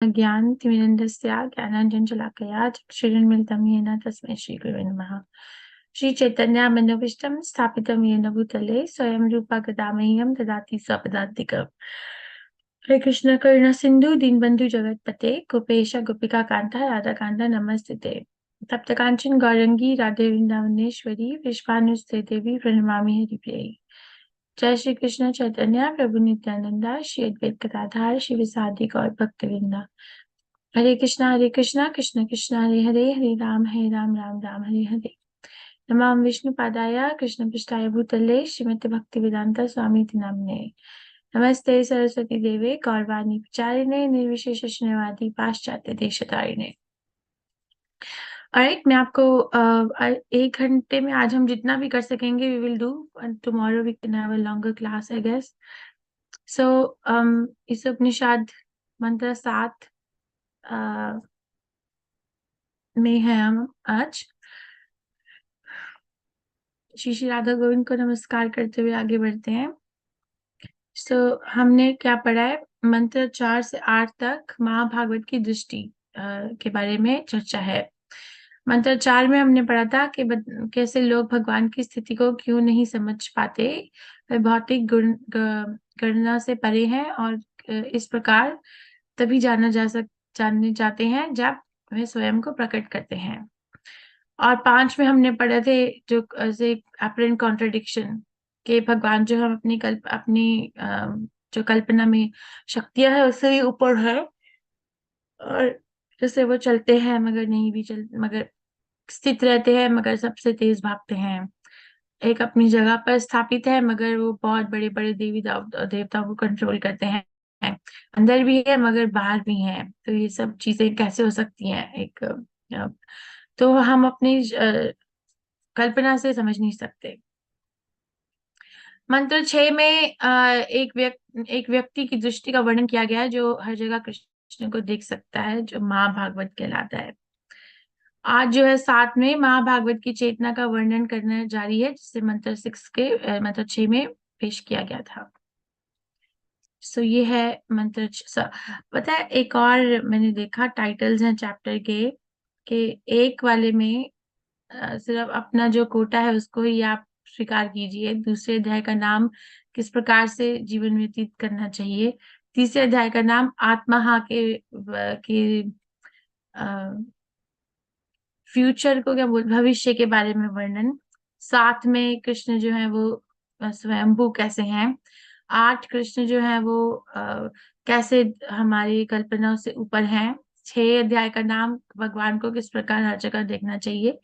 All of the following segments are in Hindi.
ज्ञानतिमिरन्दस्य ज्ञानाञ्जनशलाकया चक्षुरुन्मिलितं येन तस्मै श्रीगुरवे नमः। श्रीचैतन्यमनोभीष्टं स्थापितं येन भूतले स्वयं रूपा गदामह्यं ददाति स्वपदान्तिकम्। हरे कृष्ण करुणा सिंधु दीनबंधु जगतपते गोपेश गोपिका कांता राधा कांता नमस्ते। तप्त कांचन गौरंगी राधे वृंदावनेश्वरी विश्वानुस्ते देवी प्रणमामि हरिप्रिये। जय श्री कृष्ण चैतन्य प्रभु नित्यानंदा श्री अद्वैत गदाधर शिव सादि गौर भक्तवृंदा। हरे कृष्णा कृष्ण कृष्ण हरे हरे राम राम हरे हरे। नमामि विष्णु पादाय कृष्ण पृष्ठाय भूतले श्रीमते भक्ति वेदांता स्वामी नामने। नमस्ते सरस्वती देवे गौरवाणी प्रचारिणे निर्विशेष शून्यवादी पाश्चात्य देशतारिणे। ऑलराइट, मैं आपको 1 घंटे में आज हम जितना भी कर सकेंगे we will do, and tomorrow we can have a longer class I guess. So इस उपनिषद मंत्र 7 में है हम आज। श्री श्री राधा गोविंद को नमस्कार करते हुए आगे बढ़ते हैं। हमने क्या पढ़ा है? मंत्र 4 से 8 तक महाभागवत की दृष्टि के बारे में चर्चा है। मंत्र 4 में हमने पढ़ा था कि कैसे लोग भगवान की स्थिति को क्यों नहीं समझ पाते, वे भौतिक गणना से परे हैं और इस प्रकार तभी जानने जाते हैं जब वे स्वयं को प्रकट करते हैं। और 5 में हमने पढ़े थे जो अपरेंट कॉन्ट्रडिक्शन के भगवान जो हम अपनी जो कल्पना में शक्तियां है उससे भी ऊपर है, और जैसे वो चलते हैं मगर स्थित रहते हैं मगर सबसे तेज भागते हैं। एक अपनी जगह पर स्थापित है मगर वो बहुत बड़े बड़े देवताओं को कंट्रोल करते हैं। अंदर भी है मगर बाहर भी है। तो ये सब चीजें कैसे हो सकती हैं? तो हम अपनी कल्पना से समझ नहीं सकते। मंत्र 6 में एक व्यक्ति की दृष्टि का वर्णन किया गया है जो हर जगह कृष्ण को देख सकता है, जो महाभागवत कहलाता है। आज जो है 7 में महाभागवत की चेतना का वर्णन करना जारी है, जिसे मंत्र 6 में पेश किया गया था। ये है मंत्र पता है, एक और मैंने देखा टाइटल्स हैं चैप्टर के एक वाले में सिर्फ अपना जो कोटा है उसको ही आप स्वीकार कीजिए। दूसरे अध्याय का नाम किस प्रकार से जीवन व्यतीत करना चाहिए। तीसरे अध्याय का नाम आत्मा के फ्यूचर को क्या बोल भविष्य के बारे में वर्णन। 7 में कृष्ण जो है वो स्वयंभू कैसे हैं। 8 कृष्ण जो है वो कैसे हमारी कल्पनाओं से ऊपर हैं। 6 अध्याय का नाम भगवान को किस प्रकार हर जगह देखना चाहिए।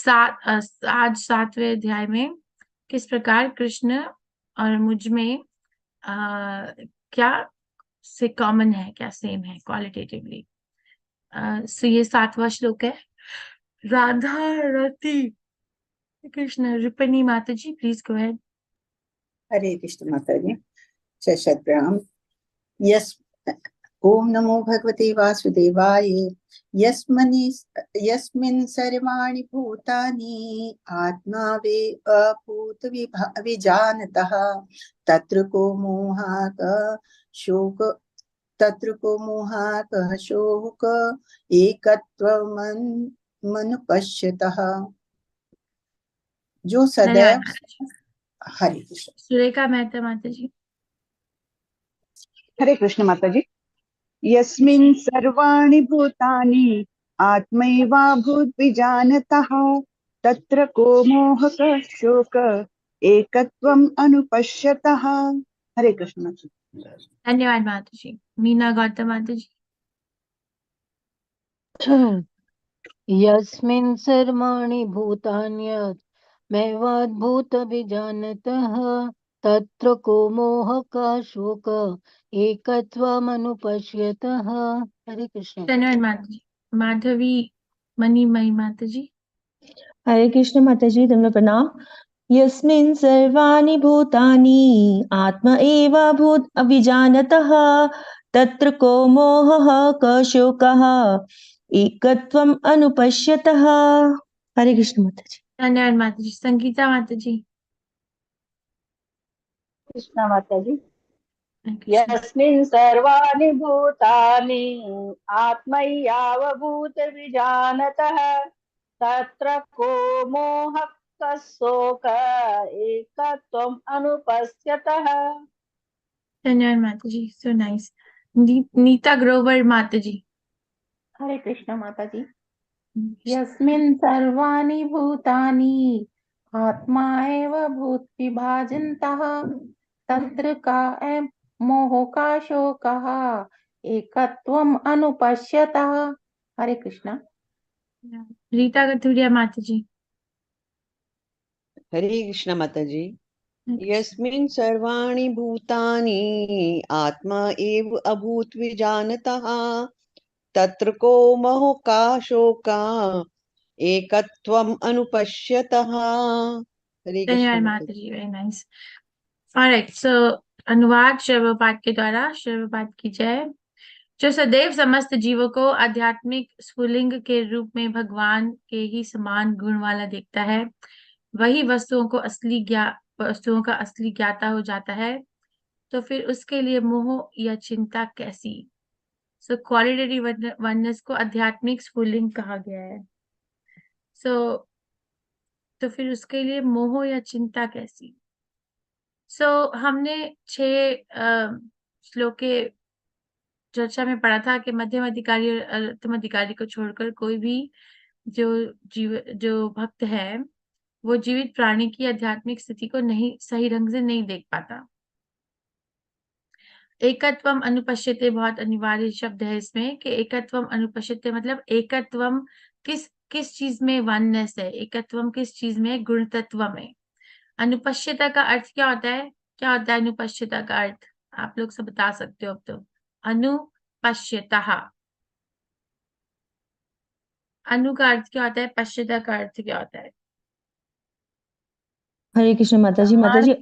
आज 7वें अध्याय में किस प्रकार कृष्ण और मुझ में क्या से कॉमन है, क्या सेम है क्वालिटेटिवली। ये 7वां श्लोक है। राधा रति कृष्ण रुपनी माता जी, प्लीज गो अहेड। हरे कृष्ण माता जी, शत प्रणाम। यस, ओम नमो भगवते वासुदेवाय। यस्मिन् सर्वाणि भूतानि आत्मा अभूत विजानतः तत्र को मोहाक शोक एकत्वमनुपश्यतः। जो सदैव हरे कृष्ण। सुरेखा मेहता माता जी। हरे कृष्ण माता जी। यस्मिन् सर्वाणि भूतानि आत्मैवाभूत विजानतः तत्र को मोहक शोक एकत्वम अनुपश्यतः। हरे कृष्ण माता जी। धन्यवाद माता जी। मीना गौतम माता जी। यस्मिन् सर्वाणि भूतान्यत्मैवाद्भूत विजानतः तत्र को मोहक शोक एकत्वमनुपश्यतः। हरे कृष्ण। धन्यवाद माता जी। माधवी मणिमयी माता जी। हरे कृष्ण माता जी, तुम्हें प्रणाम। यस्मिन् सर्वाणि भूतानि आत्मा एव भूत अभिजानतः तत्र को मोहः क शोकः एकत्वम् अनुपश्यतः। हरे कृष्ण माता जी। धन्यवाद माता जी। संगीता माता जी। कृष्णा माता जी। कृष्ण। यस्मिन् सर्वाणि भूतानि आत्मैयावभूत विजानतः तत्र को मोहः कः शोक एकत्वम् अनुपश्यतः। धन्यवाद माता जी, सो नाइस। नीता ग्रोवर माता जी। हरे कृष्ण माता जी। यस्मिन् सर्वाणि भूतानि आत्मा एव भूतविभाजन्तः तत्र का मोहो का शोकः एकत्वम् अनुपश्यतः। हरे कृष्ण। रीता कथुरिया माता जी। हरे कृष्ण माता जी। यस्मिन् सर्वाणि भूतानि आत्मा एव अभूत् विजानतः तत्र को मोह का शोका एकत्वम् अनुपश्यतः। हरे कृष्ण धन्यवाद माता माता जी। जी, वेरी नाइस। ऑलराइट, सो अनुवाद श्रवपाठ के द्वारा। श्रवपाठ की जय। जो सदैव समस्त जीवों को आध्यात्मिक स्फुलिंग के रूप में भगवान के ही समान गुण वाला देखता है, वही वस्तुओं का असली ज्ञाता हो जाता है। तो फिर उसके लिए मोह या चिंता कैसी? सो क्वालिटेटिव वननेस को आध्यात्मिक स्फुलिंग कहा गया है। सो तो फिर उसके लिए मोह या चिंता कैसी? सो हमने 6 श्लोक के चर्चा में पढ़ा था कि मध्यम अधिकारी और अधम अधिकारी को छोड़कर कोई भी जो भक्त है, वो जीवित प्राणी की आध्यात्मिक स्थिति को नहीं सही ढंग से नहीं देख पाता। एकत्वम अनुपश्यते बहुत अनिवार्य शब्द है इसमें, कि एकत्वम अनुपश्यते मतलब एकत्वम किस चीज में वननेस है, एकत्वम किस चीज में, गुण तत्व में। अनुपश्यता का अर्थ क्या होता है? क्या होता है अनुपश्यता का अर्थ? आप लोग सब बता सकते हो अब तो। अनुपश्यता, अनु का अर्थ क्या होता है, पश्यता का अर्थ क्या होता है? हरे कृष्ण माता जी। माता जी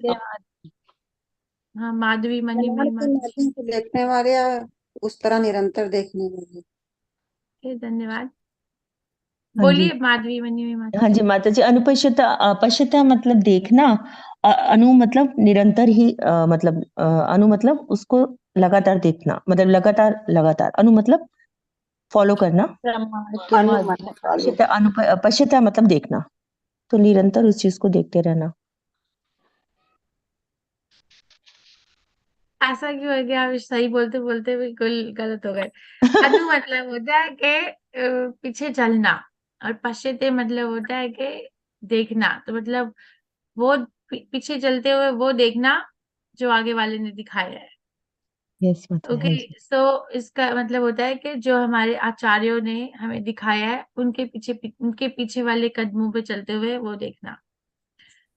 हाँ, माधवी प्रमाण मणिमयी के माता जी। माध्यम से देखने वाले या उस तरह निरंतर देखने वाले। धन्यवाद। हाँ जी। बोलिए माधवी मणिमयी माता हाँ जी। जी माता जी। अनुपश्यता, अपश्यता मतलब देखना, अनु मतलब निरंतर ही, मतलब अनु मतलब उसको लगातार देखना, मतलब लगातार लगातार। अनु मतलब फॉलो करना। प्रमाण के अनुमान माध्यम फॉलो। पश्यता मतलब देखना, तो निरंतर उस चीज को देखते रहना। ऐसा क्यों हो गया? आप सही बोलते बोलते बिल्कुल गलत हो गए। अनु मतलब होता है कि पीछे चलना, और पश्चिते मतलब होता है कि देखना। तो मतलब वो पीछे चलते हुए वो देखना जो आगे वाले ने दिखाया है। यस माता। ओके, हाँ जी। सो इसका मतलब होता है कि जो हमारे आचार्यों ने हमें दिखाया है, उनके पीछे वाले कदमों पे चलते हुए वो देखना।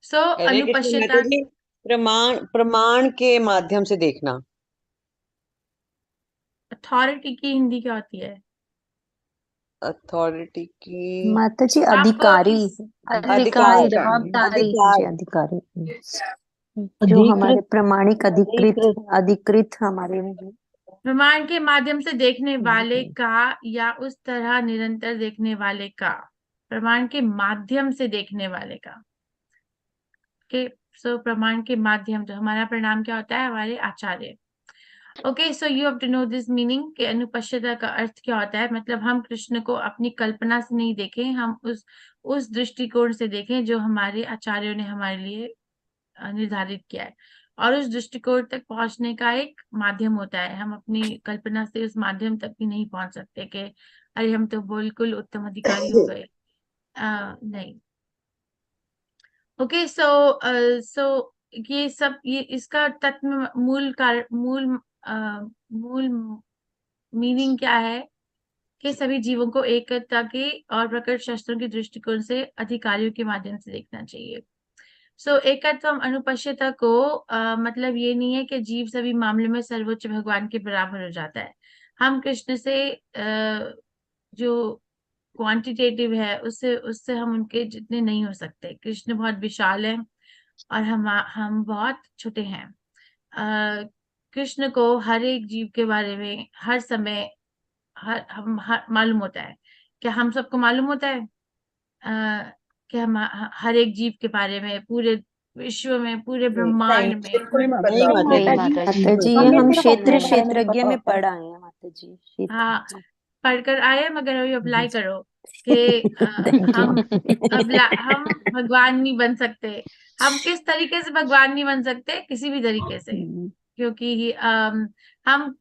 सो हरे कृष्ण माता अनुपश्यता, जी। प्रमाण प्रमाण के माध्यम से देखना। अथॉरिटी की हिंदी क्या होती है? अथॉरिटी की माता जी आपको अधिकारी, इस अधिकारी अधिकार। जवाबदारी, जी अधिकार। अधिकारी, जो हमारे अधिकृत। प्रमाणिक अधिकृत अधिकृत। अधिकृत हमारे में। प्रमाण के माध्यम से देखने वाले का, या उस तरह निरंतर देखने वाले का। प्रमाण के माध्यम से देखने वाले का। के सो प्रमाण के माध्यम, जो हमारा प्रणाम क्या होता है, हमारे आचार्य। Okay, so you have to know this meaning कि अनुपश्यता का अर्थ क्या होता है। मतलब हम कृष्ण को अपनी कल्पना से नहीं देखें, हम उस दृष्टिकोण से देखें जो हमारे आचार्यों ने हमारे लिए निर्धारित किया है। और उस दृष्टिकोण तक पहुंचने का एक माध्यम होता है। हम अपनी कल्पना से उस माध्यम तक भी नहीं पहुंच सकते कि अरे हम तो बिल्कुल उत्तम अधिकारी हो गए। नहीं। ओके, सो ये इसका तत्व मूल मीनिंग क्या है, कि सभी जीवों को एकता के और प्रकट शस्त्रों के दृष्टिकोण से अधिकारियों के माध्यम से देखना चाहिए। सो एकत्वम अनुपश्यता को मतलब ये नहीं है कि जीव सभी मामले में सर्वोच्च भगवान के बराबर हो जाता है। हम कृष्ण से जो क्वांटिटेटिव है, उससे उससे हम उनके जितने नहीं हो सकते। कृष्ण बहुत विशाल है और हम बहुत छोटे हैं। कृष्ण को हर एक जीव के बारे में हर समय मालूम होता है। क्या हम सबको मालूम होता है कि हम हर एक जीव के बारे में, पूरे विश्व में, पूरे ब्रह्मांड में। नहीं माता नहीं जी, माता जी, ये हमने हम सिर्फ क्षेत्र अपने बारे में क्षेत्रज्ञ में पढ़ा है माता जी, हाँ, क्षेत्र। पढ़कर आए, मगर अभी अप्लाई करो कि थैंक हम यू। हम भगवान नहीं बन सकते। हम किस तरीके से भगवान नहीं बन सकते? किसी भी तरीके से, क्योंकि हम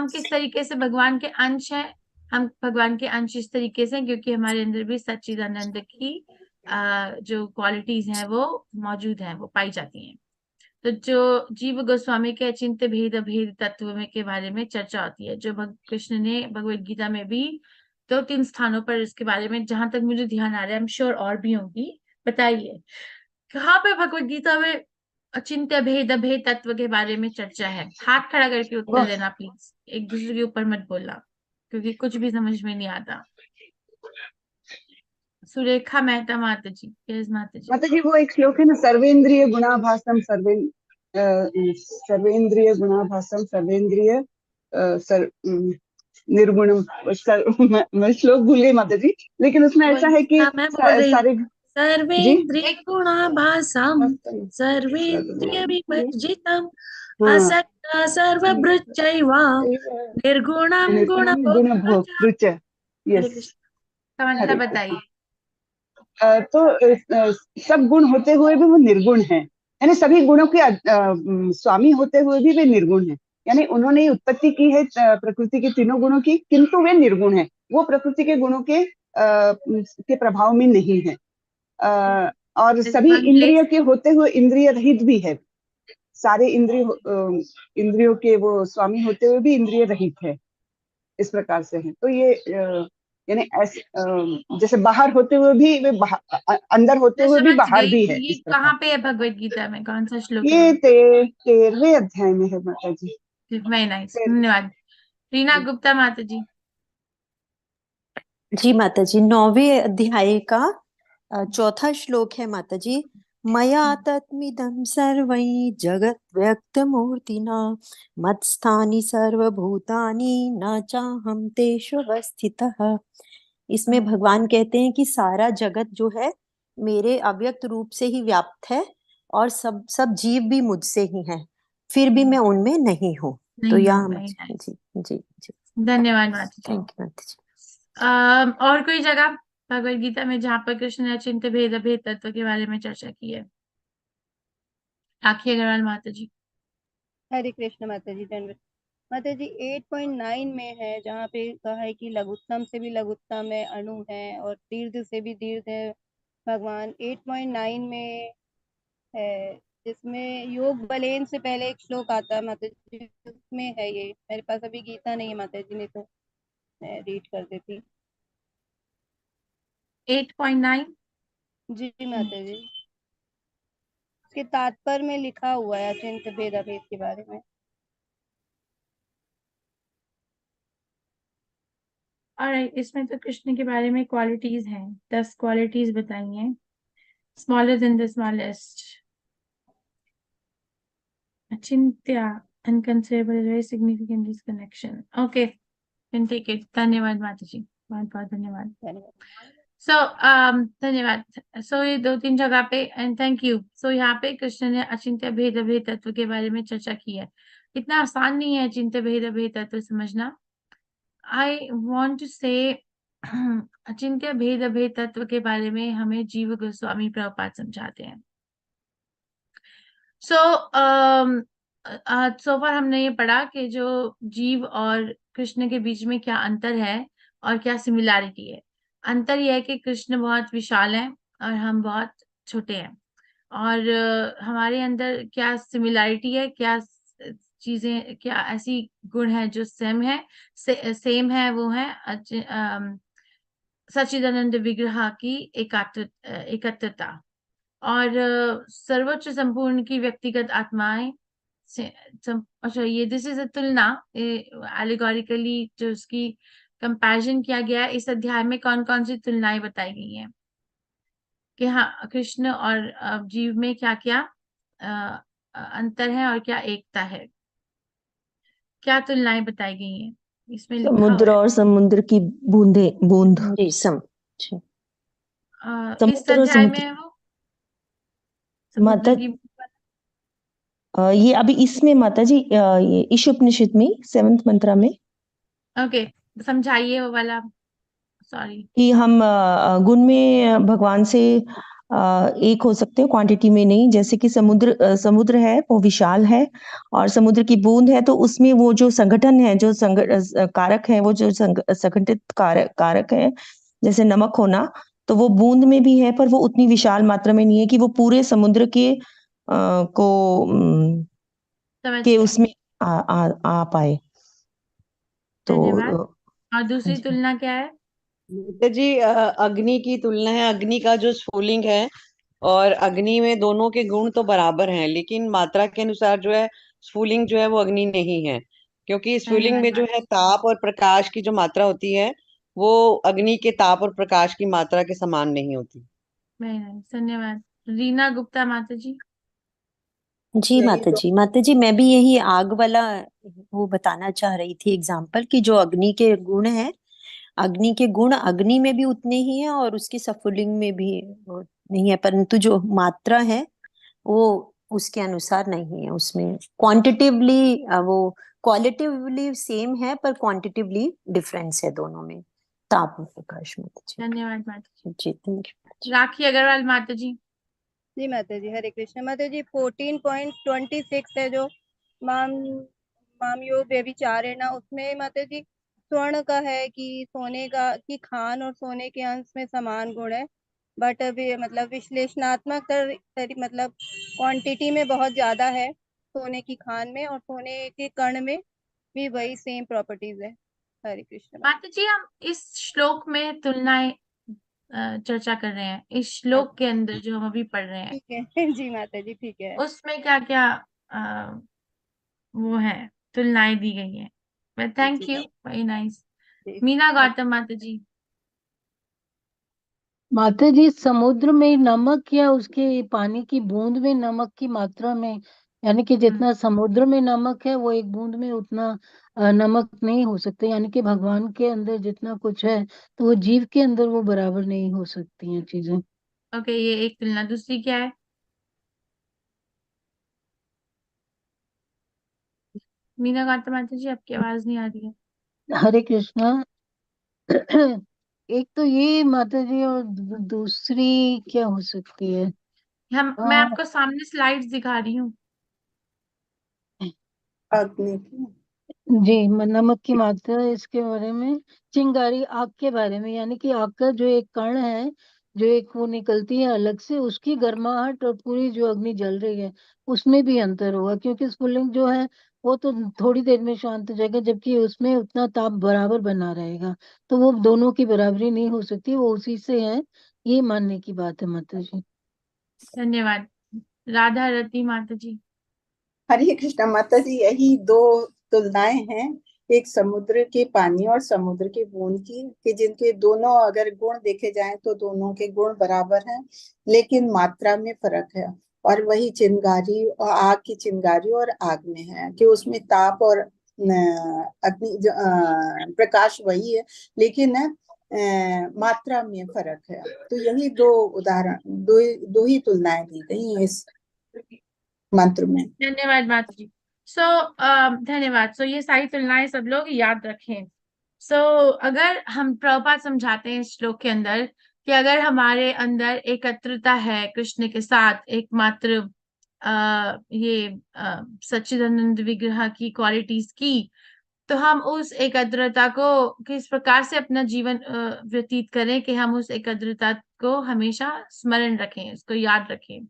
किस तरीके से भगवान के अंश हैं? हम भगवान के अंश इस तरीके से हैं क्योंकि हमारे अंदर भी सच्चिदानंद की जो क्वालिटीज हैं वो मौजूद हैं, वो पाई जाती हैं। तो जो जीव गोस्वामी के अचिंत्य भेद अभेद तत्व में के बारे में चर्चा होती है, जो कृष्ण ने भगवत गीता में भी 2-3 स्थानों पर इसके बारे में, जहां तक मुझे ध्यान आ रहा है, आई एम श्योर और भी होंगी, बताइए कहाँ पे भगवत गीता में अचिंत्य भेद अभेद तत्व के बारे में चर्चा है? हाथ खड़ा करके उत्तर देना प्लीज, एक दूसरे के ऊपर मत बोलना, क्योंकि कुछ भी समझ में नहीं आता। सुरेखा मेहता माता जी, यस माता जी। माता जी वो एक श्लोक है ना, सर्वेंद्रिय गुणाभासम सर्वेंद्रिय गुणाभासम सर्वेंद्रिय निर्गुणम। मैं श्लोक भूल गई माता जी, लेकिन उसमें ऐसा है कि हाँ, मैं बोल रही हूँ, सारे जी सर्वेन्द्रिय गुणाभासम सर्वेन्द्रिय विवर्जितम असक्ता सर्वभृच्चैव निर्गुणं गुणभोक्तृ च। हरे यस, कृष्ण का मतलब हरे बताइए। तो सब गुण होते हुए भी वो निर्गुण है, यानी सभी गुणों के स्वामी होते हुए भी वे निर्गुण है। यानी उन्होंने उत्पत्ति की है प्रकृति के तीनों गुणों की, किंतु वे निर्गुण है। वो प्रकृति के गुणों के प्रभाव में नहीं है। और सभी इंद्रिय के होते हुए इंद्रिय रहित भी है। सारे इंद्रियों के वो स्वामी होते हुए भी इंद्रिय रहित है, इस प्रकार से है। तो ये यानी जैसे बाहर होते हुए भी वे अंदर होते हुए भी समझ बाहर गई। भी है, ये इस प्रकार। कहाँ पे है भगवत गीता में, कौन सा श्लोक है? ये 13वें अध्याय में है माता जी। वेरी नाइस, धन्यवाद। रीना गुप्ता माता जी। जी माता जी, 9वें अध्याय का चौथा श्लोक है माता जी। मया तत्मिदं सर्वै जगत् व्यक्तमूर्तिना मत्स्थानि सर्वभूतानि न चाहं तेषु अवस्थितः। इसमें भगवान कहते हैं कि सारा जगत जो है मेरे अव्यक्त रूप से ही व्याप्त है और सब जीव भी मुझसे ही हैं, फिर भी मैं उनमें नहीं हूँ। तो यह जी जी जी, धन्यवाद माता जी। थैंक यू माता जी। और कोई जगह भगवत गीता में जहाँ पर कृष्ण ने अचिंत्य भेद अभेद तत्व के बारे में चर्चा की है? राखी अग्रवाल माता जी। हरे कृष्ण माता जी, धन्यवाद माता जी। 8.9 में है जहाँ पे कहा है कि लघुत्तम से भी लघुत्तम है, अणु है, और दीर्घ से भी दीर्घ है भगवान। 8.9 में है, जिसमें योग बलेन से पहले एक श्लोक आता है माता जी, उसमें है ये। मेरे पास अभी गीता नहीं है माता जी, नहीं तो मैं रीड कर देती। 8.9 जी माता जी, उसके तात्पर्य में लिखा हुआ है अचिंत्य भेद अभेद के बारे में। और इसमें तो कृष्ण के बारे में क्वालिटीज हैं, 10 क्वालिटीज बताई हैं। स्मॉलर देन द स्मॉलेस्ट, अचिंत्य, unconsiderable, very significant disconnection. Okay, can take it. धन्यवाद माता जी, बहुत बहुत धन्यवाद। सो धन्यवाद। सो ये 2-3 जगह पे, एंड थैंक यू। सो यहाँ पे कृष्ण ने अचिंत्य भेद अभेद तत्व के बारे में चर्चा की है। इतना आसान नहीं है अचिंत्य भेद अभेद तत्व समझना। आई वॉन्ट टू से अचिंत्य भेद अभेद तत्व के बारे में हमें जीव गोस्वामी प्रभुपाद समझाते हैं। सो सो फार हमने ये पढ़ा कि जो जीव और कृष्ण के बीच में क्या अंतर है और क्या सिमिलैरिटी है। अंतर यह है कि कृष्ण बहुत विशाल है और हम बहुत छोटे हैं। और हमारे अंदर क्या सिमिलैरिटी है, क्या चीजें, क्या ऐसी गुण है जो सेम है, सेम है, वो है सच्चिदानंद विग्रह की एकत्वता और सर्वोच्च संपूर्ण की व्यक्तिगत आत्माएं अच्छा, ये दिस इज अ तुलना एलिगोरिकली जो उसकी कंपैरिजन किया गया है। इस अध्याय में कौन कौन सी तुलनाएं बताई गई हैं कि हाँ कृष्ण और जीव में क्या क्या अंतर है और क्या एकता है, क्या तुलनाएं बताई गई हैं इसमें लिखा हुआ समुद्र है। और समुद्र की बूंद जी इस समुद्र और अध्याय में समुद्र है वो माता समुद्र की ये अभी इसमें माता जी ये ईशोपनिषद में 7th मंत्रा में ओके, समझाइए वो वाला, सॉरी। कि हम गुण में भगवान से एक हो सकते हैं, क्वांटिटी में नहीं। जैसे कि समुद्र है वो विशाल है और समुद्र की बूंद है, तो उसमें वो जो संगठन है, जो कारक है, वो जो संगठित कारक है, जैसे नमक होना, तो वो बूंद में भी है, पर वो उतनी विशाल मात्रा में नहीं है कि वो पूरे समुद्र के समझ के गया, उसमें आ पाए। तो धन्यवाद। और दूसरी तुलना क्या है? गीता जी, अग्नि की तुलना है। अग्नि का जो स्फुलिंग है और अग्नि में दोनों के गुण तो बराबर हैं, लेकिन मात्रा के अनुसार जो है स्फुलिंग जो है वो अग्नि नहीं है, क्योंकि स्फुलिंग धन्यवाद में जो माता है ताप और प्रकाश की जो मात्रा होती है वो अग्नि के ताप और प्रकाश की मात्रा के समान नहीं होती। धन्यवाद। रीना गुप्ता माता जी। जी यही दो माता जी मैं भी यही आग वाला वो बताना चाह रही थी एग्जाम्पल कि जो अग्नि के गुण है, अग्नि के गुण अग्नि में भी उतने ही हैं और उसकी सफुलिंग में भी वो नहीं है, परंतु जो मात्रा है वो उसके अनुसार नहीं है। उसमें क्वांटिटिवली वो क्वालिटिवली सेम है पर क्वांटिटिवली डिफरेंस है दोनों में, ताप और प्रकाश में। धन्यवाद माता जी थैंक यू। जी। राखी अग्रवाल माता जी। जी माता जी, हरे कृष्ण। माता जी 14.26 है जो माम माम योग व्यभिचार है ना, उसमें माता जी स्वर्ण का है कि सोने का कि खान और सोने के अंश में समान गुण है, बट अभी मतलब विश्लेषणात्मक मतलब क्वांटिटी में बहुत ज्यादा है सोने की खान में, और सोने के कण में भी वही सेम प्रॉपर्टीज है। हरे कृष्ण माता माता जी, हम इस श्लोक में तुलनाएं चर्चा कर रहे हैं। इस श्लोक के अंदर जो हम अभी पढ़ रहे हैं, ठीक है। जी माता जी ठीक है। उसमें क्या क्या वो है, तुलनाएं दी गई हैं। थैंक जी यू, वेरी नाइस। जी मीना गौतम माता जी। माता जी समुद्र में नमक या उसके पानी की बूंद में नमक की मात्रा में, यानी कि जितना समुद्र में नमक है वो एक बूंद में उतना नमक नहीं हो सकता। यानी कि भगवान के अंदर जितना कुछ है तो वो जीव के अंदर वो बराबर नहीं हो सकती हैं चीजें। ओके, ये एक तुलना। दूसरी क्या है? मीना गौतम माता जी, आपकी आवाज नहीं आ रही है। हरे कृष्णा। एक तो ये माता जी, और दूसरी क्या हो सकती है? मैं आपको सामने स्लाइड्स दिखा रही हूँ। अग्नि की। जी नमक की मात्रा इसके बारे में, चिंगारी आग के बारे में, यानी कि आग का जो एक कण है, जो एक वो निकलती है अलग से, उसकी गर्माहट और पूरी जो अग्नि जल रही है उसमें भी अंतर होगा, क्योंकि स्फुलिंग जो है वो तो थोड़ी देर में शांत हो जाएगा, जबकि उसमें उतना ताप बराबर बना रहेगा। तो वो दोनों की बराबरी नहीं हो सकती, वो उसी से है, ये मानने की बात है माता जी। धन्यवाद। राधा रती माता जी। हरे कृष्णा माता जी, यही दो तुलनाएं हैं, एक समुद्र के पानी और समुद्र के बूंद की, कि जिनके दोनों अगर गुण देखे जाएं तो दोनों के गुण बराबर हैं, लेकिन मात्रा में फर्क है। और वही चिंगारी और आग की चिंगारी और आग में है कि उसमें ताप और अग्नि प्रकाश वही है, लेकिन मात्रा में फर्क है। तो यही दो उदाहरण, दो ही तुलनाएं दी गई हैं इस मंत्र में। धन्यवाद माता जी। धन्यवाद। ये सारी तुलनाएं सब लोग याद रखें। अगर हम प्रभुपाद समझाते हैं इस श्लोक के अंदर कि अगर हमारे अंदर एकत्रिता है कृष्ण के साथ, एकमात्र ये सच्चिदानंद विग्रह की क्वालिटीज की, तो हम उस एकत्रिता को किस प्रकार से अपना जीवन व्यतीत करें कि हम उस एकत्रिता को हमेशा स्मरण रखें, उसको याद रखें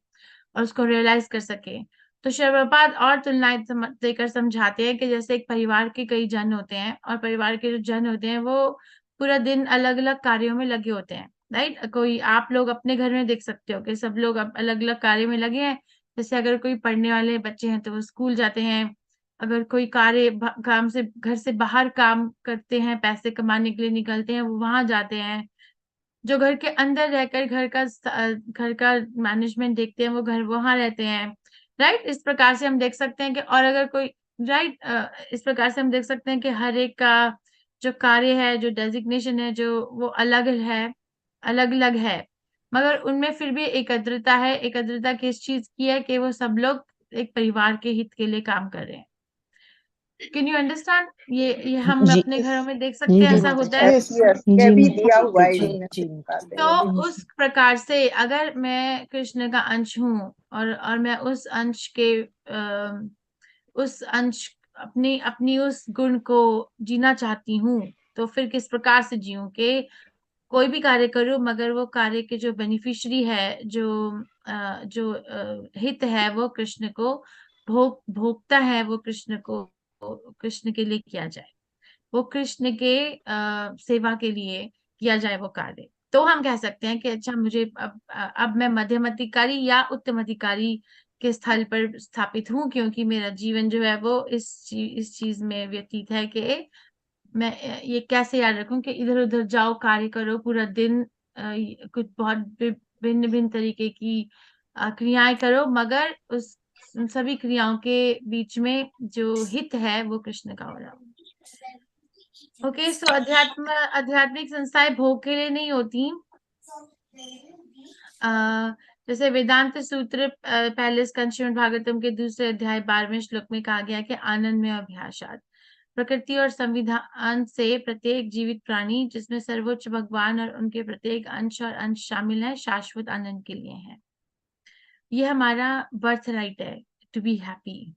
और उसको रियलाइज कर सके। तो श्री प्रभुपाद और तुलनाएं देकर समझाते हैं कि जैसे एक परिवार के कई जन होते हैं, और परिवार के जो जन होते हैं वो पूरा दिन अलग अलग कार्यों में लगे होते हैं, राइट। कोई आप लोग अपने घर में देख सकते हो कि सब लोग अलग अलग कार्य में लगे हैं। जैसे अगर कोई पढ़ने वाले बच्चे हैं तो वो स्कूल जाते हैं, अगर कोई काम से घर से बाहर काम करते हैं, पैसे कमाने के लिए निकलते हैं, वो वहां जाते हैं। जो घर के अंदर रहकर घर का मैनेजमेंट देखते हैं, वो घर वहां रहते हैं, राइट। इस प्रकार से हम देख सकते हैं कि, और अगर कोई, राइट, इस प्रकार से हम देख सकते हैं कि हर एक का जो कार्य है, जो डेजिग्नेशन है, जो वो अलग है, अलग अलग है। मगर उनमें फिर भी एकत्रिता है। एकत्रिता किस चीज की है? कि वो सब लोग एक परिवार के हित के लिए काम कर रहे हैं। Can you understand? ये हम जी अपने घरों में देख जी सकते हैं, जी ऐसा होता है। यस यस, जी ये भी माता दिया हुआ है जी इसमें जी सिखाते तो हैं। उस प्रकार से अगर मैं कृष्ण का अंश हूँ और मैं उस अंश के उस अंश अपनी अपनी उस गुण को जीना चाहती हूँ, तो फिर किस प्रकार से जीऊं कि कोई भी कार्य करूं मगर वो कार्य के जो बेनिफिशियरी है, जो हित है वो कृष्ण को भोगता है, वो कृष्ण को कृष्ण के लिए किया जाए, वो कृष्ण के सेवा के लिए किया जाए वो कार्य। तो हम कह सकते हैं कि अच्छा मुझे अब मैं मध्यम अधिकारी या उत्तम अधिकारी के स्थल पर स्थापित हूँ, क्योंकि मेरा जीवन जो है वो इस चीज में व्यतीत है कि मैं ये कैसे याद रखूं कि इधर उधर जाओ, कार्य करो पूरा दिन, कुछ बहुत भिन्न भिन्न तरीके की क्रियाएं करो, मगर उस उन सभी क्रियाओं के बीच में जो हित है वो कृष्ण का हो रहा हो। ओके, सो आध्यात्मिक संस्थाएं भोग के लिए नहीं होती। जैसे वेदांत सूत्र पहले स्कंद श्रीमद् भागवतम के दूसरे अध्याय 12वें श्लोक में कहा गया कि आनंद में अभ्यासात, प्रकृति और संविधान से प्रत्येक जीवित प्राणी जिसमें सर्वोच्च भगवान और उनके प्रत्येक अंश और अंश शामिल है, शाश्वत आनंद के लिए है। ये हमारा बर्थ राइट है टू बी हैप्पी।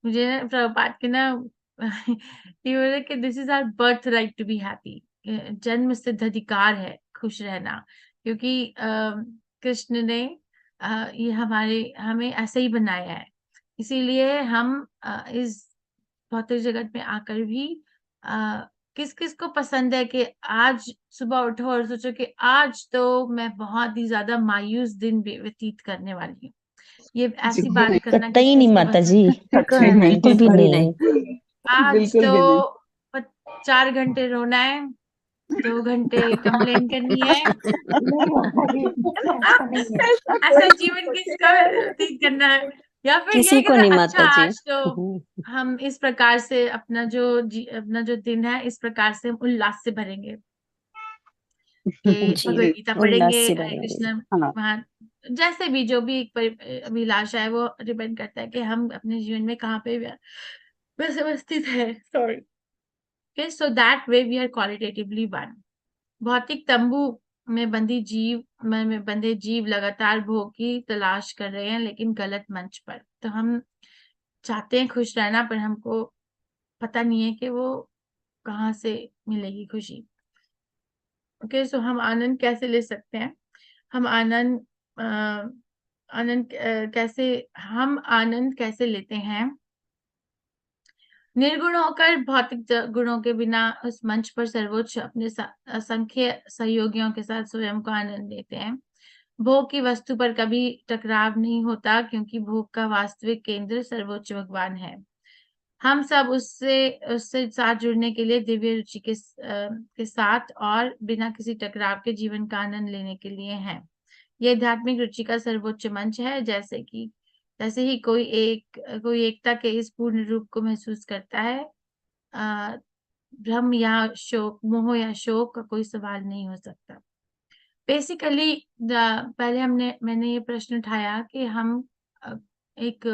मुझे ना प्रभुपाद के ना ये बोले कि this is our birth right to be happy, जन्म सिद्ध अधिकार है खुश रहना, क्योंकि कृष्ण ने ये हमें ऐसे ही बनाया है। इसीलिए हम इस भौतिक जगत में आकर भी किस किस को पसंद है कि आज सुबह उठो और सोचो कि आज तो मैं बहुत ही ज्यादा मायूस दिन व्यतीत करने वाली हूँ। ये ऐसी बात करना कतई किस नहीं किस को माता जी, पसंद है? कतई नहीं, बिल्कुल भी कतई नहीं। नहीं, आज बिल्कुल भी नहीं। तो 4 घंटे रोना है, 2 घंटे कंप्लेन करनी है। नहीं माता जी, ऐसा नहीं है। ऐसा ऐसा कोई जीवन किसका व्यतीत करना है? या फिर ये किसी कि को नहीं अच्छा माता जी। आज तो हम इस प्रकार से अपना जो दिन है इस प्रकार से हम उल्लास से भरेंगे कि जी, भगवत गीता उल्लास पढ़ेंगे, से हरे भरेंगे। कृष्ण हाँ वहां, जैसे भी जो भी एक अभिलाषा है वो डिपेंड करता है कि हम अपने जीवन में कहाँ पे व्यवस्थित है। Sorry. Okay, so that way we are qualitatively one. भौतिक तंबू में बंधे जीव लगातार भोग की तलाश कर रहे हैं, लेकिन गलत मंच पर। तो हम चाहते हैं खुश रहना, पर हमको पता नहीं है कि वो कहाँ से मिलेगी खुशी। ओके, सो हम आनंद कैसे ले सकते हैं? हम आनंद अ, आनंद कैसे लेते हैं? निर्गुण होकर भौतिक गुणों के बिना उस मंच पर सर्वोच्च अपने असंख्य सहयोगियों के साथ स्वयं को आनंद देते हैं। भोग की वस्तु पर कभी टकराव नहीं होता, क्योंकि भोग का वास्तविक केंद्र सर्वोच्च भगवान है। हम सब उससे उससे साथ जुड़ने के लिए दिव्य रुचि के साथ और बिना किसी टकराव के जीवन का आनंद लेने के लिए हैं। ये आध्यात्मिक रुचि का सर्वोच्च मंच है। जैसे ही कोई एकता के इस पूर्ण रूप को महसूस करता है, अ, भ्रम या शोक, मोह या शोक का कोई सवाल नहीं हो सकता। बेसिकली पहले मैंने ये प्रश्न उठाया कि हम अ, एक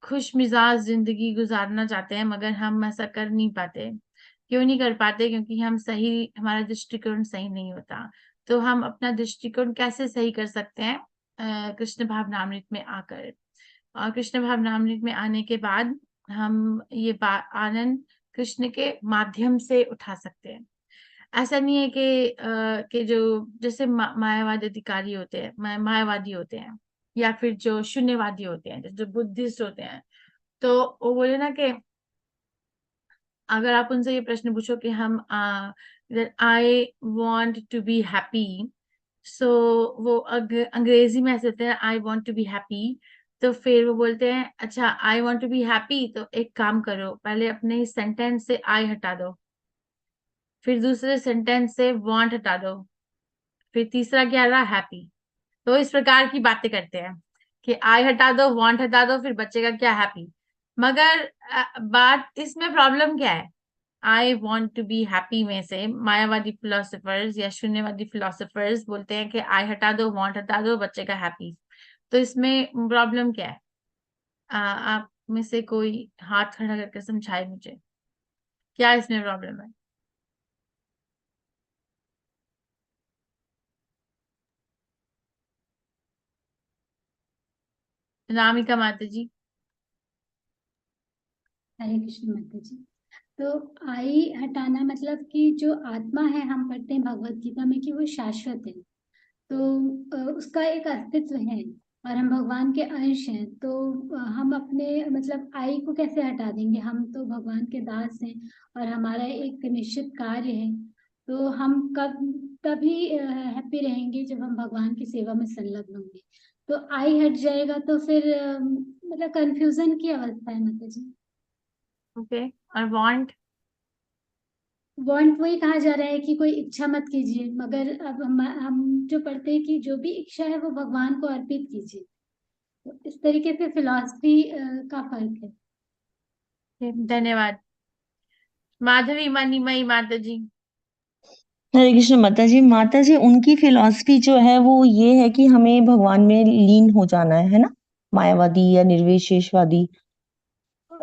खुश मिजाज जिंदगी गुजारना चाहते हैं, मगर हम ऐसा कर नहीं पाते। क्यों नहीं कर पाते? क्योंकि हमारा दृष्टिकोण सही नहीं होता। तो हम अपना दृष्टिकोण कैसे सही कर सकते हैं? कृष्ण भावनामृत में आकर, और कृष्ण भावनामृत में आने के बाद हम ये आनंद कृष्ण के माध्यम से उठा सकते हैं। ऐसा नहीं है कि जो जैसे मायावादी अधिकारी होते हैं, मायावादी होते हैं, या फिर जो शून्यवादी होते हैं, जो बुद्धिस्ट होते हैं, तो वो बोले ना कि अगर आप उनसे ये प्रश्न पूछो कि हम I want to be happy, so वो अंग्रेजी में ऐसे होते हैं, I want to be happy. तो फिर वो बोलते हैं अच्छा I want to be happy, तो एक काम करो, पहले अपने सेंटेंस से आई हटा दो, फिर दूसरे सेंटेंस से वांट हटा दो, फिर तीसरा क्या रहा? हैप्पी। तो इस प्रकार की बातें करते हैं कि आई हटा दो, वांट हटा दो, फिर बचेगा क्या? हैप्पी। मगर बात इसमें प्रॉब्लम क्या है? I want to be happy में से मायावादी फिलोसोफर्स या शून्यवादी फिलोसोफर्स बोलते हैं कि आई हटा दो, वॉन्ट हटा दो, बच्चे का हैप्पी। तो इसमें प्रॉब्लम क्या है? आप में से कोई हाथ खड़ा करके समझाए मुझे, क्या इसमें प्रॉब्लम है? रामिका माता जी। हरे कृष्ण माता जी। तो आई हटाना मतलब कि जो आत्मा है, हम पढ़ते हैं भगवत गीता में कि वो शाश्वत है, तो उसका एक अस्तित्व है और हम भगवान के अंश हैं। तो हम अपने मतलब आई को कैसे हटा देंगे? हम तो भगवान के दास हैं और हमारा एक निश्चित कार्य है। तो हम कब तभी हैप्पी रहेंगे जब हम भगवान की सेवा में संलग्न होंगे। तो आई हट जाएगा तो फिर मतलब कंफ्यूजन की अवस्था है माता जी। ओके, और वांट? वांट वही कहा जा रहा है कि कोई इच्छा मत कीजिए, मगर अब हम जो पढ़ते हैं कि जो भी इच्छा है वो भगवान को अर्पित कीजिए। तो इस तरीके से फिलॉसफी का फर्क है। धन्यवाद। माधवी मणिमयी माता जी। हरे कृष्ण माता जी उनकी फिलॉसफी जो है वो ये है कि हमें भगवान में लीन हो जाना है ना, मायावादी या निर्विशेषवादी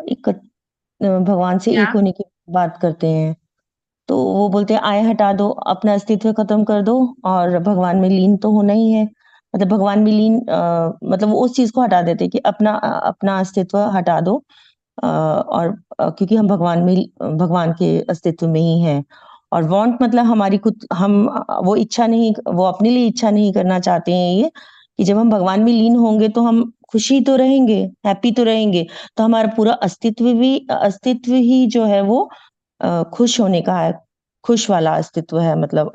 एक भगवान से क्या? एक होने की बात करते हैं। तो वो बोलते हैं आय हटा दो, अपना अस्तित्व खत्म कर दो और भगवान में लीन तो होना ही है। मतलब भगवान में लीन मतलब वो उस चीज को हटा देते हैं कि अपना अस्तित्व हटा दो और क्योंकि हम भगवान के अस्तित्व में ही हैं। और वांट मतलब हमारी खुद हम वो इच्छा नहीं, वो अपने लिए इच्छा नहीं करना चाहते हैं ये कि जब हम भगवान में लीन होंगे तो हम खुशी तो रहेंगे, हैप्पी तो रहेंगे। तो हमारा पूरा अस्तित्व ही जो है वो खुश होने का है, खुश वाला अस्तित्व है, मतलब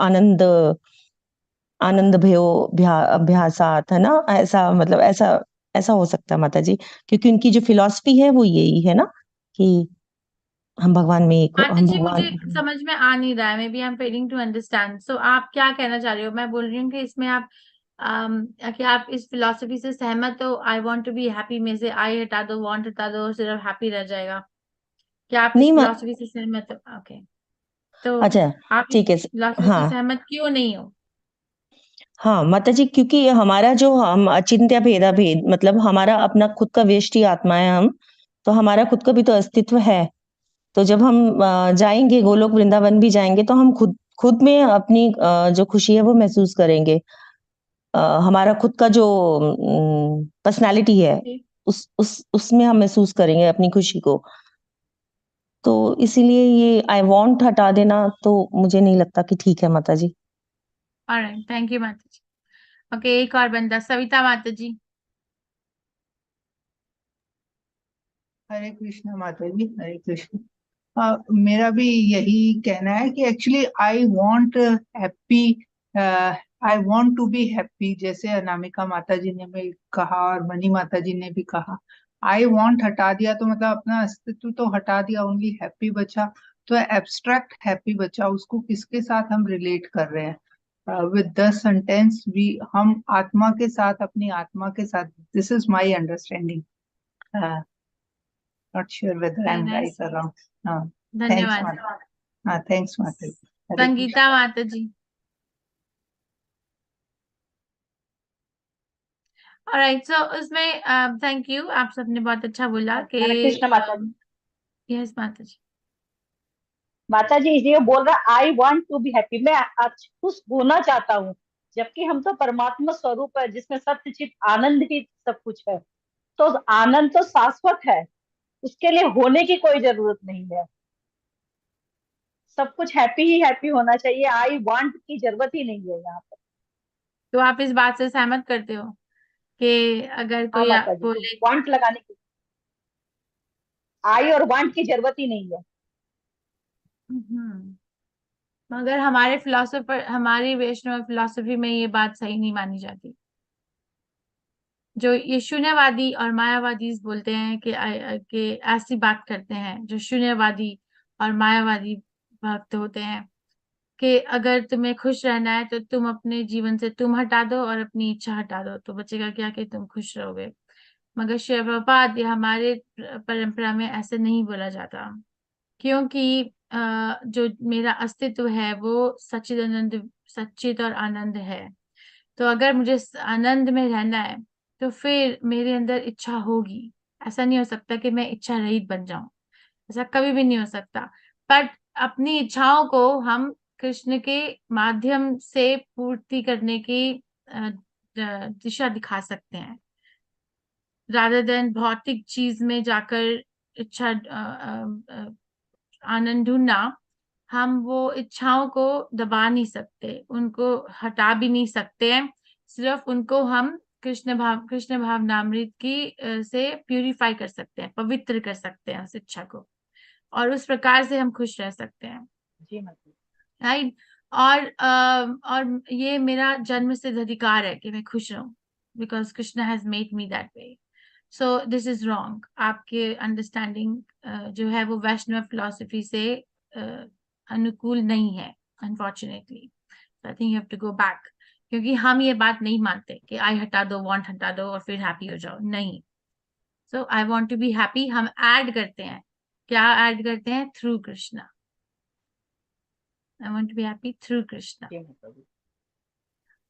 आनंद भयो अभ्यासात है ना, ऐसा मतलब ऐसा ऐसा हो सकता है माता जी, क्योंकि उनकी जो फिलॉसफी है वो यही है ना कि हम भगवान में एक माता हम जी मुझे भगवान। समझ में आ नहीं रहा है, maybe I am failing to understand. So आप क्या कहना चाह रहे हो? मैं बोल रही हूँ कि इसमें आप कि आप इस फिलॉसफी से सहमत हो, I want to be happy में से आई हटा दो, वांट हटा दो, सिर्फ हैप्पी रह जाएगा। क्या आप इस नहीं फिलॉसफी से सहमत हो? ओके, तो अच्छा आप इस ठीक है फिलॉसफी से हाँ सहमत क्यों नहीं हो? हाँ माता जी, क्योंकि हमारा जो हम अचिंत्य भेदा भेद मतलब हमारा अपना खुद का व्यष्टि आत्मा है हम, तो हमारा खुद का भी तो अस्तित्व है। तो जब हम जाएंगे गोलोक वृंदावन भी जाएंगे तो हम खुद खुद में अपनी जो खुशी है वो महसूस करेंगे। हमारा खुद का जो पर्सनालिटी है जी। उसमें हम महसूस करेंगे अपनी खुशी को। तो इसीलिए ये आई वांट हटा देना तो मुझे नहीं लगता कि ठीक है माता जी। ऑलराइट, थैंक यू माता जी। ओके, एक और बंदा, सविता माता जी। हरे कृष्ण माता जी, हरे कृष्ण। मेरा भी यही कहना है कि actually I want happy, I want to be happy, जैसे अनामिका माता जी ने भी कहा और मनी माता जी ने भी कहा। आई वांट हटा दिया तो मतलब अपना अस्तित्व तो हटा दिया, ओनली हैप्पी बचा। तो एब्स्ट्रैक्ट हैप्पी बचा, उसको किसके साथ हम रिलेट कर रहे हैं? विद द सेंटेंस वी, हम आत्मा के साथ, अपनी आत्मा के साथ। This is my understanding, not sure whether very I'm right nice, or wrong. Thanks, धन्यवाद। Mata. Thanks, Mata. Hare Krishna. Sangeeta माता जी। ऑलराइट, सो उसमें थैंक यू, आप सबने बहुत अच्छा बोला कि हरे कृष्ण माता जी। यस माता जी। माता जी ये बोल रहा I want to be happy, मैं आज खुश होना चाहता हूँ, जबकि हम तो परमात्मा स्वरूप है जिसमें सत्य चित आनंद ही सब कुछ है। तो आनंद तो शाश्वत है, उसके लिए होने की कोई जरूरत नहीं है। सब कुछ हैप्पी ही हैप्पी होना चाहिए, आई वांट की जरूरत ही नहीं है यहाँ पर। तो आप इस बात से सहमत करते हो कि अगर हाँ कोई माता जी, बोले? वांट लगाने की, आई और वांट की जरूरत ही नहीं है। मगर हमारे फिलोसोफर, हमारी वैष्णव फिलोसफी में ये बात सही नहीं मानी जाती। जो ये शून्यवादी और मायावादी बोलते हैं कि ऐसी बात करते हैं, जो शून्यवादी और मायावादी भक्त होते हैं, कि अगर तुम्हें खुश रहना है तो तुम अपने जीवन से तुम हटा दो और अपनी इच्छा हटा दो, तो बचेगा क्या कि तुम खुश रहोगे। मगर श्री प्रभुपाद या हमारे परंपरा में ऐसे नहीं बोला जाता, क्योंकि जो मेरा अस्तित्व है वो सच्चित और आनंद है। तो अगर मुझे आनंद में रहना है तो फिर मेरे अंदर इच्छा होगी। ऐसा नहीं हो सकता कि मैं इच्छा रहित बन जाऊं, ऐसा कभी भी नहीं हो सकता। बट अपनी इच्छाओं को हम कृष्ण के माध्यम से पूर्ति करने की दिशा दिखा सकते हैं, रादर देन भौतिक चीज में जाकर इच्छा आनंद ढूंढना। हम वो इच्छाओं को दबा नहीं सकते, उनको हटा भी नहीं सकते हैं। सिर्फ उनको हम कृष्ण भावनामृत की से प्यूरिफाई कर सकते हैं, पवित्र कर सकते हैं उस इच्छा को, और उस प्रकार से हम खुश रह सकते हैं। राइट। और ये मेरा जन्म सिद्ध अधिकार है कि मैं खुश रहूं, because Krishna has made me that way. So this is wrong. आपके अंडरस्टैंडिंग जो है वो वैष्णव फिलॉसफी से अनुकूल नहीं है, unfortunately. I think you have to go back, क्योंकि हम ये बात नहीं मानते कि आई हटा दो, वांट हटा दो और फिर हैप्पी हो जाओ, नहीं। So I want to be happy, हम ऐड करते हैं। क्या ऐड करते हैं? Through Krishna. I want to be happy through Krishna.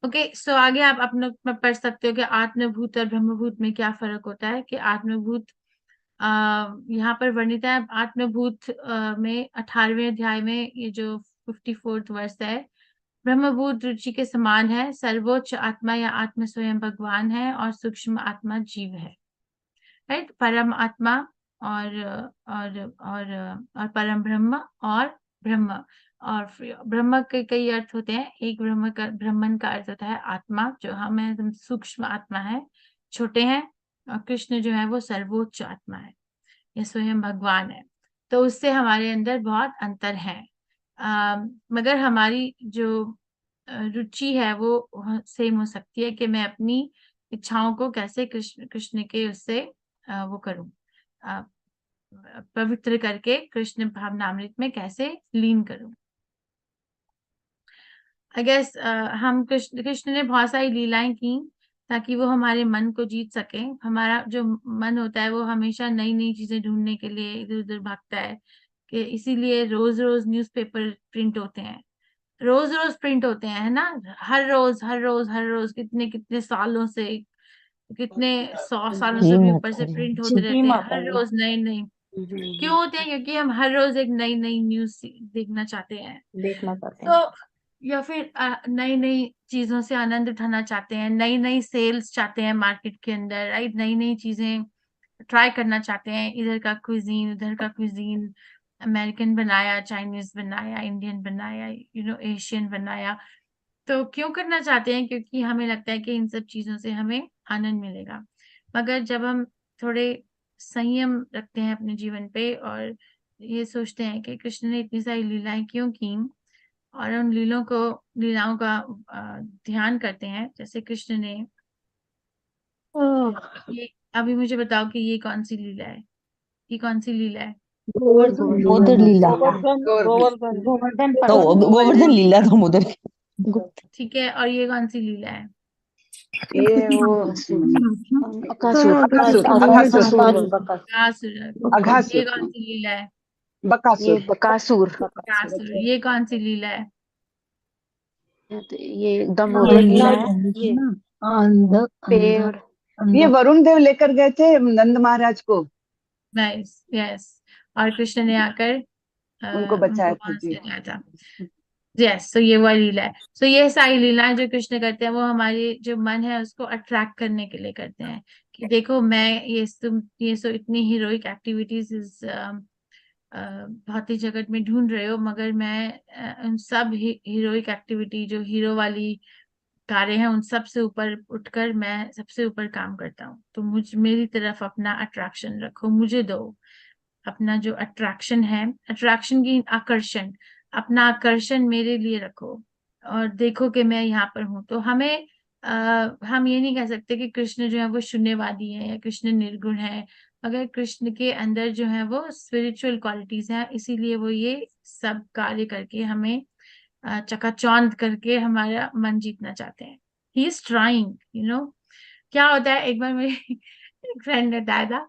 Okay, so आगे आप अपने पढ़ सकते हो कि आत्मभूत और ब्रह्मभूत में क्या फर्क होता है। कि आत्मभूत यहाँ पर वर्णित है। आत्मभूत में 18वें अध्याय में ये जो 54th वर्ष है, ब्रह्मभूत रुचि के समान है, सर्वोच्च आत्मा या आत्मा स्वयं भगवान है और सूक्ष्म आत्मा जीव है। राइट। परम आत्मा और परम ब्रह्म और ब्रह्म। और ब्रह्म के कई अर्थ होते हैं। एक ब्रह्मन का अर्थ होता है आत्मा, जो हम एकदम सूक्ष्म आत्मा है, छोटे हैं। और कृष्ण जो है वो सर्वोच्च आत्मा है, ये स्वयं भगवान है। तो उससे हमारे अंदर बहुत अंतर है। मगर हमारी जो रुचि है वो सेम हो सकती है कि मैं अपनी इच्छाओं को कैसे कृष्ण के उससे वो करूं, पवित्र करके कृष्ण भावनामृत में कैसे लीन करूं। आई गेस हम कृष्ण ने बहुत सारी लीलाएं की ताकि वो हमारे मन को जीत सके। हमारा जो मन होता है वो हमेशा नई नई चीजें ढूंढने के लिए इधर उधर भागता है, कि इसीलिए रोज रोज न्यूज़पेपर प्रिंट होते हैं, रोज रोज प्रिंट होते हैं, है ना। हर रोज हर रोज हर रोज, कितने कितने सालों से, कितने 100 सालों जी से भी ऊपर माता से जी। प्रिंट होते रहते हैं हर रोज नए नए। क्यों होते हैं? क्योंकि हम हर रोज एक नई नई न्यूज देखना चाहते हैं, देखना चाहते हैं। तो या फिर नई नई चीजों से आनंद उठाना चाहते हैं, नई नई सेल्स चाहते हैं मार्केट के अंदर, राइट। नई नई चीजें ट्राई करना चाहते हैं, इधर का क्विजीन उधर का क्विजीन, अमेरिकन बनाया, चाइनीज बनाया, इंडियन बनाया, एशियन बनाया। तो क्यों करना चाहते हैं? क्योंकि हमें लगता है कि इन सब चीजों से हमें आनंद मिलेगा। मगर जब हम थोड़े संयम रखते हैं अपने जीवन पे और ये सोचते हैं कि कृष्ण ने इतनी सारी लीलाएं क्यों की, और उन लीलाओं का ध्यान करते हैं, जैसे कृष्ण ने ये, अभी मुझे बताओ कि ये कौन सी लीला है? ये कौन सी लीला है? दामोदर लीला। गोवर्धन गोवर्धन तो गोवर्धन लीला दामोदर की। ठीक है, और ये कौन सी लीला है? ये वो बकासुर अघासुर। ये कौन सी लीला है? ये बकासुर अघासुर। ये कौन सी लीला है? ये दामोदर लीला है। ये पेड़ ये वरुण देव लेकर गए थे नंद महाराज को। Nice, yes. और कृष्ण ने आकर उनको बचाया था वहां जी। से लाया था। यस, तो ये वह लीला है। सो ये सारी लीलाएं जो कृष्ण करते हैं वो हमारे जो मन है उसको अट्रैक्ट करने के लिए करते हैं, कि देखो मैं ये सो इतनी हीरोइक एक्टिविटीज इस भौतिक जगत में ढूंढ रहे हो, मगर मैं उन सब हीरोइक एक्टिविटी जो हीरो वाली कार्य हैं उन सब से ऊपर उठकर मैं सबसे ऊपर काम करता हूँ। तो मेरी तरफ अपना अट्रैक्शन रखो, मुझे दो अपना जो अट्रैक्शन है, अट्रैक्शन की आकर्षण, अपना आकर्षण मेरे लिए रखो और देखो कि मैं यहाँ पर हूँ। तो हम ये नहीं कह सकते कि कृष्ण जो है वो शून्यवादी है या कृष्ण निर्गुण है, मगर कृष्ण के अंदर जो है वो स्पिरिचुअल क्वालिटीज हैं, इसीलिए वो ये सब कार्य करके हमें चकाचौंध करके हमारा मन जीतना चाहते हैं। ही इज ट्राइंग, क्या होता है, एक बार मेरी एक फ्रेंड ने बताया था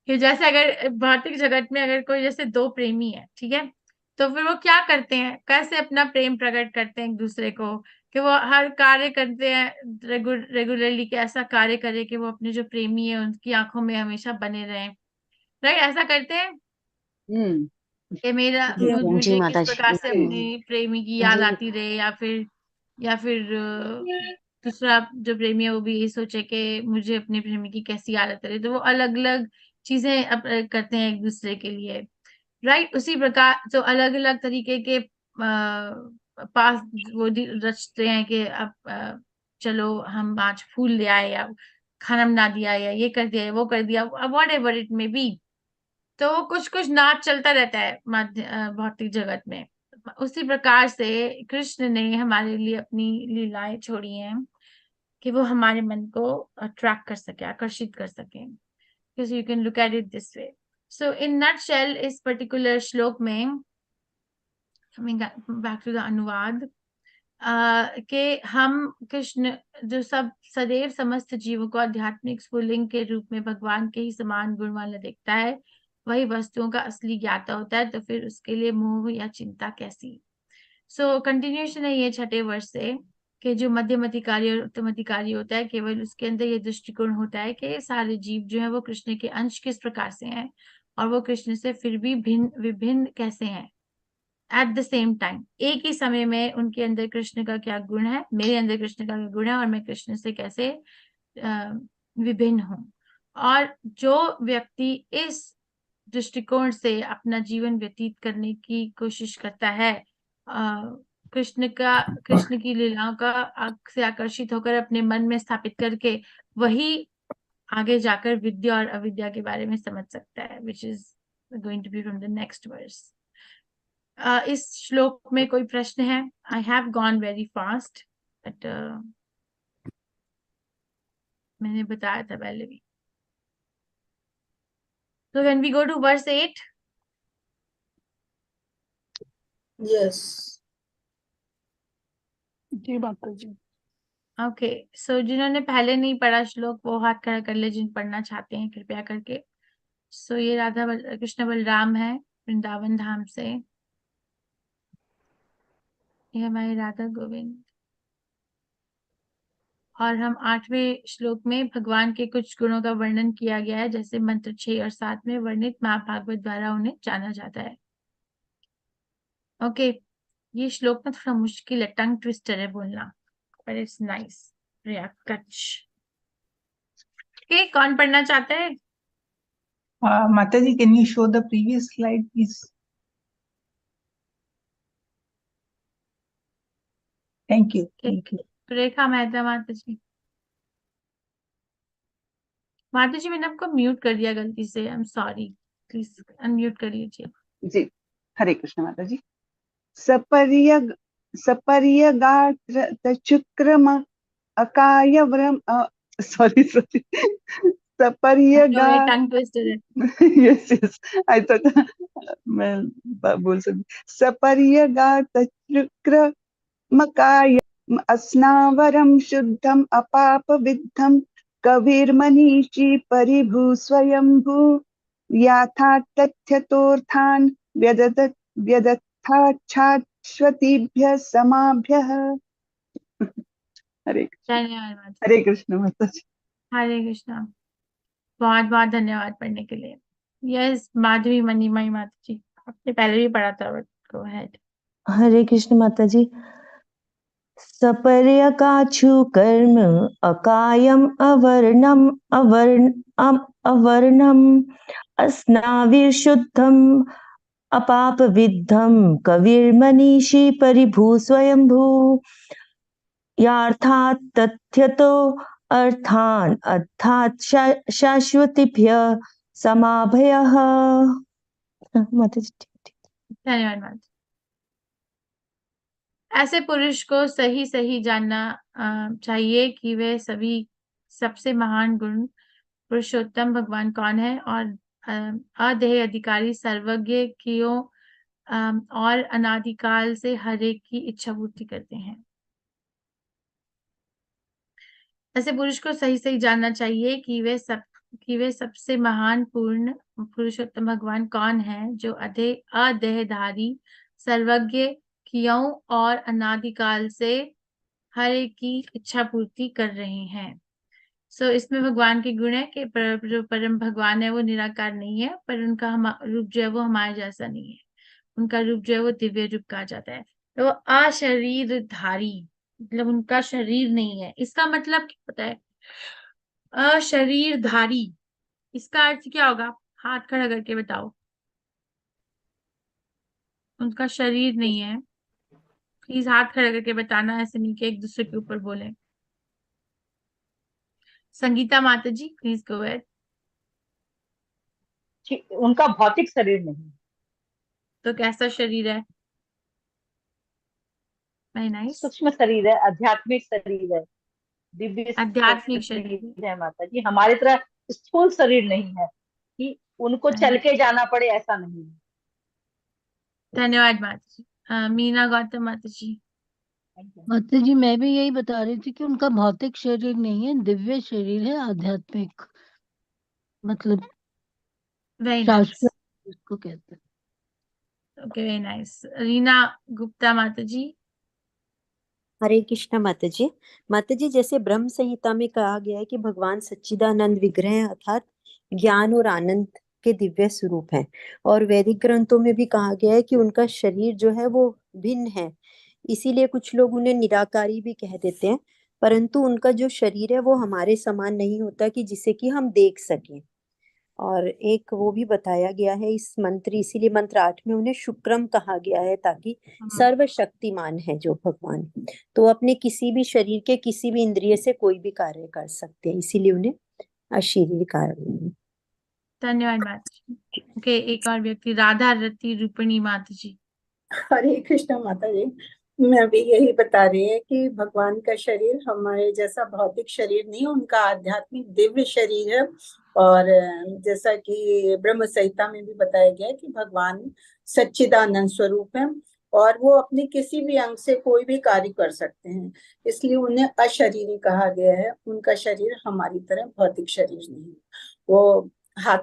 कि जैसे अगर भौतिक जगत में अगर कोई जैसे दो प्रेमी है, ठीक है, तो फिर वो क्या करते हैं, कैसे अपना प्रेम प्रकट करते हैं एक दूसरे को, कि वो हर कार्य करते हैं रेगुलरली, कि ऐसा कार्य करे कि वो अपने जो प्रेमी है उनकी आंखों में हमेशा बने रहें। राइट, ऐसा करते हैं कि मेरा जी जी मुझे किस माता जी। प्रकार से अपनी प्रेमी की याद जी आती रहे, या फिर दूसरा जो प्रेमी है वो भी यही सोचे कि मुझे अपने प्रेमी की कैसी याद आती रहे। तो वो अलग अलग चीजें करते हैं एक दूसरे के लिए। राइट, उसी प्रकार जो अलग अलग तरीके के पास वो रचते हैं कि अब चलो हम आज फूल ले आए, या खाना बना दिया, या ये कर दिया, या वो कर दिया, what ever it may be. तो कुछ कुछ नाच चलता रहता है भौतिक जगत में। उसी प्रकार से कृष्ण ने हमारे लिए अपनी लीलाएं छोड़ी हैं कि वो हमारे मन को अट्रैक्ट कर सके, आकर्षित कर सके। because you can look at it this way. So in nutshell, इस particular श्लोक में, coming back to the अनुवाद, कि हम कृष्ण जो सब सदैव समस्त जीवों को आध्यात्मिक स्फुलिंग के रूप में भगवान के ही समान गुण वाला देखता है, वही वस्तुओं का असली ज्ञाता होता है, तो फिर उसके लिए मोह या चिंता कैसी। सो कंटिन्यूएशन है ये 6ठे वर्ष से, कि जो मध्यम अधिकारी और उत्तम अधिकारी होता है, केवल उसके अंदर ये दृष्टिकोण होता है कि सारे जीव जो है वो कृष्ण के अंश किस प्रकार से हैं, और वो कृष्ण से फिर भी भिन्न विभिन्न कैसे हैं। एट द सेम टाइम, एक ही समय में उनके अंदर कृष्ण का क्या गुण है, मेरे अंदर कृष्ण का क्या गुण है, और मैं कृष्ण से कैसे विभिन्न हूँ। और जो व्यक्ति इस दृष्टिकोण से अपना जीवन व्यतीत करने की कोशिश करता है, कृष्ण की लीलाओं का से आकर्षित होकर अपने मन में स्थापित करके, वही आगे जाकर विद्या और अविद्या के बारे में समझ सकता है, which is going to be from the next verse. इस श्लोक में कोई प्रश्न है? I have gone very fast, but मैंने बताया था पहले भी। So when we go to verse 8, Yes. जी माता जी। ओके, सो जिन्होंने पहले नहीं पढ़ा श्लोक वो हाथ खड़ा कर ले, जिन पढ़ना चाहते हैं कृपया करके। सो ये कृष्ण बलराम है वृंदावन धाम से, ये हमारे राधा गोविंद। और हम 8वें श्लोक में भगवान के कुछ गुणों का वर्णन किया गया है, जैसे मंत्र 6 और 7 में वर्णित महाभागवत द्वारा उन्हें जाना जाता है। ओके, ये श्लोक में थोड़ा मुश्किल है, टंग ट्विस्टर है बोलना, पर इट्स नाइस। कच्छ के कौन पढ़ना चाहता है? Mataji, can you show the previous slide, please? Thank you. Thank you. रेखा मेहता माता जी। माता जी मैंने आपको म्यूट कर दिया गलती से, I am sorry, please unmute कर लीजिए। जी, हरे कृष्ण माता जी। सपर्यगात्र चुक्रम अकाय व्रम सॉरी सपर्यगा टंग ट्विस्टर है। यस यस आई थॉट मैं बोल सकती। सपर्यगात्र चुक्रमकाय अस्नावरम शुद्धम अपाप विद्धम कविर्मनीषी परिभू स्वयंभू याथा तथ्यतोर्थान व्यदथाच्छाश्वतीभ्य समाभ्यः। हरे धन्यवाद माता, हरे कृष्ण माता जी। हरे कृष्णा। बहुत बहुत धन्यवाद पढ़ने के लिए। यस, माधवी मनीमाई माता जी, आपने पहले भी पढ़ा था, बट गो अहेड। हरे कृष्ण माता जी। सपर्यकाछु कर्म अकायम अवर्णम अस्नाविशुद्धम अपाप विद्धम कविर्मनीषी परिभू स्वयंभू यार्थात् तथ्यतो अर्थान अर्थात् शाश्वतीभ्य समाभयः। माता जी धन्यवाद माता। ऐसे पुरुष को सही सही जानना चाहिए कि वे सभी सबसे महान गुण पुरुषोत्तम भगवान कौन है, और अदेह अधिकारी सर्वज्ञ कियो और अनादिकाल से हर एक की इच्छा पूर्ति करते हैं। ऐसे पुरुष को सही सही जानना चाहिए कि वे सबसे महान पूर्ण पुरुषोत्तम भगवान कौन है, जो अदेहधारी सर्वज्ञ, कियों और अनादिकाल से हर एक की इच्छा पूर्ति कर रहे हैं। सो इसमें भगवान के गुण है कि जो परम भगवान है वो निराकार नहीं है, पर उनका रूप जो है वो हमारे जैसा नहीं है। उनका रूप जो है वो दिव्य रूप कहा जाता है। तो वो अशरीरधारी, मतलब उनका शरीर नहीं है। इसका मतलब क्या होता है? अशरीरधारी, इसका अर्थ क्या होगा? हाथ खड़ा करके बताओ। उनका शरीर नहीं है, प्लीज हाथ खड़ा करके बताना, ऐसे नहीं कि एक दूसरे के ऊपर बोले। संगीता माता जी, प्लीज गो अहेड। उनका भौतिक शरीर नहीं, तो कैसा शरीर है? Very nice. सूक्ष्म शरीर है, आध्यात्मिक शरीर है, दिव्य आध्यात्मिक शरीर। शरीर है माता जी। हमारी तरह स्थूल शरीर नहीं है कि उनको चल के जाना पड़े, ऐसा नहीं है। धन्यवाद माता जी। मीना गौतम माता जी। माता जी मैं भी यही बता रही थी कि उनका भौतिक शरीर नहीं है, दिव्य शरीर है, आध्यात्मिक, मतलब वेरी नाइस। शाश्वत जिसको कहते हैं। Okay, very nice. Reena Gupta माता जी। हरे कृष्ण माता जी। माता जी, जैसे ब्रह्म संहिता में कहा गया है कि भगवान सच्चिदानंद विग्रह हैं, अर्थात ज्ञान और आनंद के दिव्य स्वरूप हैं, और वैदिक ग्रंथों में भी कहा गया है कि उनका शरीर जो है वो भिन्न है, इसीलिए कुछ लोग उन्हें निराकारी भी कह देते हैं। परंतु उनका जो शरीर है वो हमारे समान नहीं होता कि जिसे कि हम देख सकें। और एक वो भी बताया गया है इस मंत्र, इसीलिए मंत्र 8 में उन्हें शुक्रम कहा गया है, ताकि सर्वशक्तिमान है जो भगवान, तो अपने किसी भी शरीर के किसी भी इंद्रिय से कोई भी कार्य कर सकते हैं, इसीलिए उन्हें अशरीरी कार्य। धन्यवाद माता जी। ओके, एक और व्यक्ति, राधा रति रूपिणी माता जी। हरे कृष्ण माता जी। मैं भी यही बता रही है कि भगवान का शरीर हमारे जैसा भौतिक शरीर नहीं, उनका आध्यात्मिक दिव्य शरीर है। और जैसा कि ब्रह्म संहिता में भी बताया गया है कि भगवान सच्चिदानंद स्वरूप है और वो अपने किसी भी अंग से कोई भी कार्य कर सकते हैं, इसलिए उन्हें अशरीरी कहा गया है। उनका शरीर हमारी तरह भौतिक शरीर नहीं। वो हाथ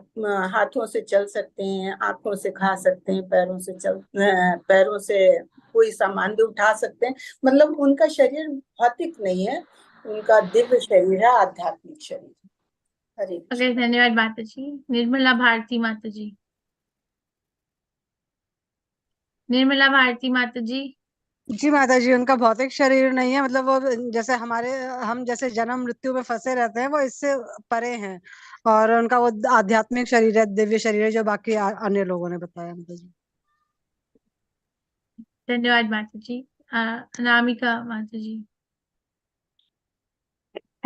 हाथों से चल सकते हैं, आंखों से खा सकते हैं, पैरों से कोई सामान भी उठा सकते हैं। मतलब उनका शरीर भौतिक नहीं है, उनका दिव्य शरीर है, आध्यात्मिक शरीर। हरे ओके, धन्यवाद माता जी। निर्मला भारती माता जी। निर्मला भारती माता जी। जी माता जी, उनका भौतिक शरीर नहीं है, मतलब वो जैसे हम जैसे जन्म मृत्यु में फंसे रहते हैं, वो इससे परे हैं। और उनका वो आध्यात्मिक शरीर है, दिव्य शरीर है, जो बाकी अन्य लोगों ने बताया माता जी। धन्यवाद माता जी। अनामिका माता जी।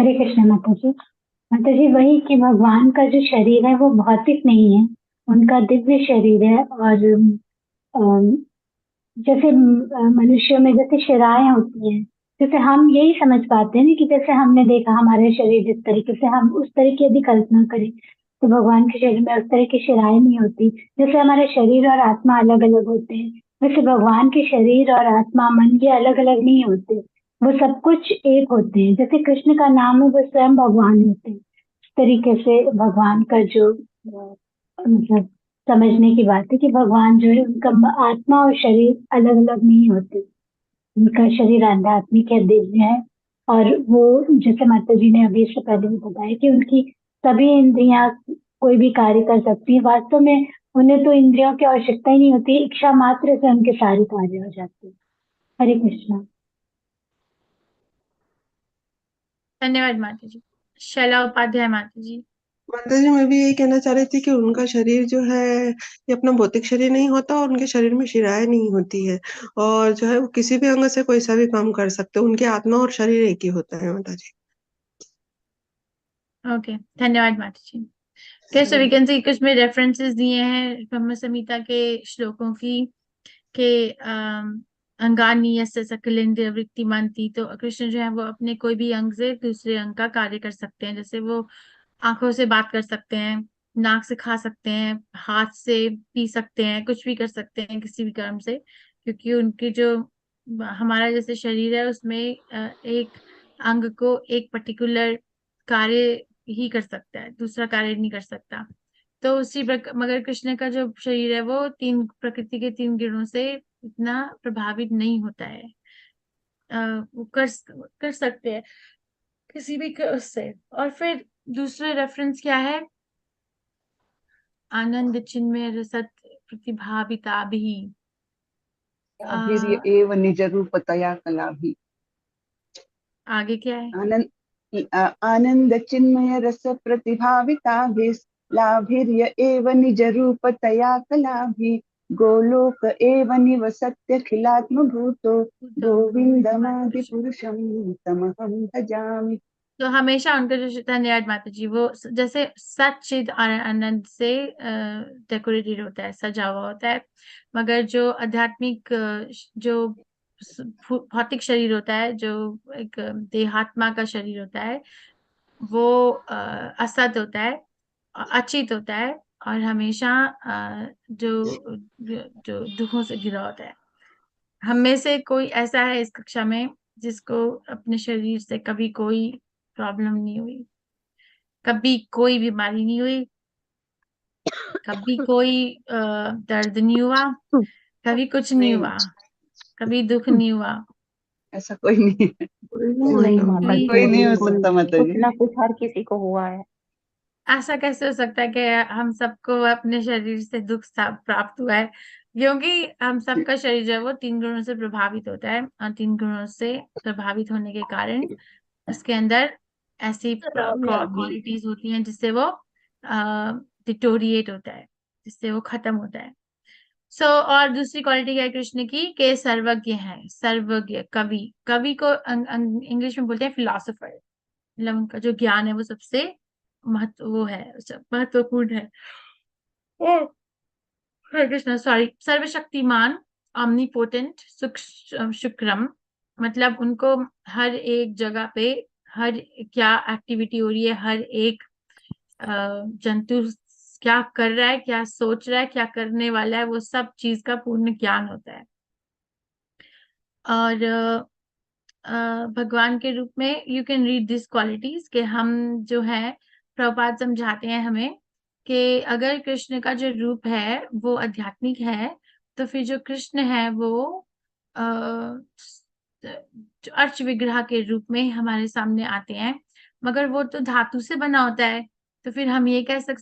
हरे कृष्ण माता जी। माता जी वही कि भगवान का जो शरीर है वो भौतिक नहीं है, उनका दिव्य शरीर है। और अम, जैसे मनुष्यों में जैसे शिराएं होती हैं, जैसे हम यही समझ पाते हैं ना कि जैसे हमने देखा हमारे शरीर जिस तरीके से, हम उस तरह की यदि कल्पना करें तो भगवान के शरीर में उस तरह की शिराएं नहीं होती। जैसे हमारे शरीर और आत्मा अलग अलग होते हैं, वैसे भगवान के शरीर और आत्मा मन ये अलग अलग नहीं होते, वो सब कुछ एक होते हैं। जैसे कृष्ण का नाम है वो स्वयं भगवान होते हैं। इस तरीके से भगवान का जो मतलब समझने की बात है कि भगवान जो है उनका आत्मा और शरीर अलग अलग नहीं होते, उनका शरीर आध्यात्मिक है, दिव्य है। और वो जैसे माता जी ने अभी इससे पहले भी बताया कि उनकी सभी इंद्रियां कोई भी कार्य कर सकती है। वास्तव में उन्हें तो इंद्रियों की आवश्यकता ही नहीं होती, इच्छा मात्र से उनके सारे कार्य हो जाते हैं। हरे कृष्णा। धन्यवाद माता जी। शैला उपाध्याय माता जी। माता जी, मैं भी यही कहना चाह रही थी कि उनका शरीर जो है ये अपना भौतिक शरीर नहीं होता, और उनके शरीर में शिराएं नहीं होती है, और जो है वो किसी भी अंग से कोई सा भी काम कर सकते हैं। उनके आत्मा और शरीर एक ही होता है माता जी। ओके, धन्यवाद माता जी। Okay, so we can see कुछ में रेफरेंसेस दिए हैं ब्रह्म संहिता के श्लोकों की के अंगानी यस्य सकलेन्द्रिय वृत्ति मानती। तो कृष्ण जो है वो अपने कोई भी अंग से दूसरे अंग का कार्य कर सकते हैं। जैसे वो आंखों से बात कर सकते हैं, नाक से खा सकते हैं, हाथ से पी सकते हैं, कुछ भी कर सकते हैं किसी भी कर्म से, क्योंकि उनकी जो हमारा जैसे शरीर है उसमें एक अंग को एक पर्टिकुलर कार्य ही कर सकता है, दूसरा कार्य नहीं कर सकता। तो उसी मगर कृष्ण का जो शरीर है वो तीन प्रकृति के तीन गुणों से इतना प्रभावित नहीं होता है। वो कर सकते हैं किसी भी उससे। और फिर दूसरा रेफरेंस क्या है? आनंद चिन्मय रसत प्रतिभाविता भी। वीर्य एव निज रूपतया कलाभि। आगे क्या है? आनंद चिन्मय रस प्रतिभाविताभिर्लाभिर्य एव निज रूपतया कलाभि गोलोक एव निवसत्यखिलात्मभूतो गोविंदमादि पुरुषं तमहं भजामि। तो हमेशा उनका जो धन्यवाद माता जी, वो जैसे सच्चिद आनंद से डेकोरेटेड होता है, सजा हुआ होता है, मगर जो आध्यात्मिक जो भौतिक शरीर होता है, जो एक देहात्मा का शरीर होता है, वो असत होता है, अचित होता है, और हमेशा जो जो दुखों से घिरा होता है। हम में से कोई ऐसा है इस कक्षा में जिसको अपने शरीर से कभी कोई प्रॉब्लम नहीं हुई, कभी कोई बीमारी नहीं हुई, कभी कोई दर्द नहीं हुआ, कभी कुछ नहीं हुआ, कभी दुख नहीं हुआ? ऐसा कोई नहीं है, नहीं माता जी, कोई नहीं हो बिल्कुल सकता माता कुछ जी। ना कुछ हर किसी को हुआ है। ऐसा कैसे हो सकता है कि हम सबको अपने शरीर से दुख प्राप्त हुआ है? क्योंकि हम सबका शरीर जो है वो 3 गुणों से प्रभावित होता है, और 3 गुणों से प्रभावित होने के कारण उसके अंदर ऐसी क्वालिटीज होती हैं जिससे वो डिटोरिएट होता है, जिससे वो खत्म होता है। और दूसरी क्वालिटी क्या है कृष्ण की? के सर्वज्ञ है, सर्वज्ञ कवि। कवि को इंग्लिश में बोलते हैं फिलोसोफर, मतलब उनका जो ज्ञान है वो सबसे महत्वपूर्ण है। ओ हरे कृष्ण, सॉरी, सर्वशक्तिमान, ऑमनीपोटेंट, शुक्रम, मतलब उनको हर एक जगह पे हर क्या एक्टिविटी हो रही है, हर एक जंतु क्या कर रहा है, क्या सोच रहा है, क्या करने वाला है, वो सब चीज का पूर्ण ज्ञान होता है। और भगवान के रूप में you can read this qualities के हम जो है, प्रभुपाद समझाते हैं हमें कि अगर कृष्ण का जो रूप है वो आध्यात्मिक है, तो फिर जो कृष्ण है वो जो अर्च विग्रह के रूप में हमारे सामने आते हैं, मगर वो तो धातु से बना होता है। तो फिर हम ये कैसे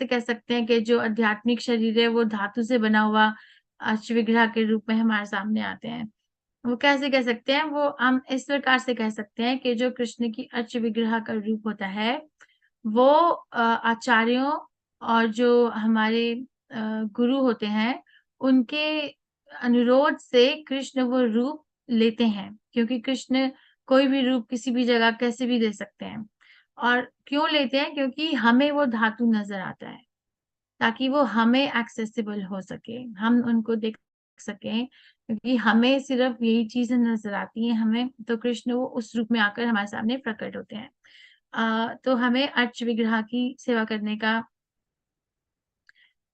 कह सकते हैं कि जो आध्यात्मिक शरीर है वो धातु से बना हुआ अर्च विग्रह के रूप में हमारे सामने आते हैं? वो कैसे कह सकते हैं? वो हम इस प्रकार से कह सकते हैं कि जो कृष्ण की अर्च विग्रह का रूप होता है वो आचार्यों और जो हमारे गुरु होते हैं उनके अनुरोध से कृष्ण वो रूप लेते हैं, क्योंकि कृष्ण कोई भी रूप किसी भी जगह कैसे भी दे सकते हैं। और क्यों लेते हैं? क्योंकि हमें वो धातु नजर आता है, ताकि वो हमें एक्सेसिबल हो सके, हम उनको देख सकें, क्योंकि हमें सिर्फ यही चीजें नजर आती हैं हमें, तो कृष्ण वो उस रूप में आकर हमारे सामने प्रकट होते हैं। तो हमें अर्च विग्रह की सेवा करने का,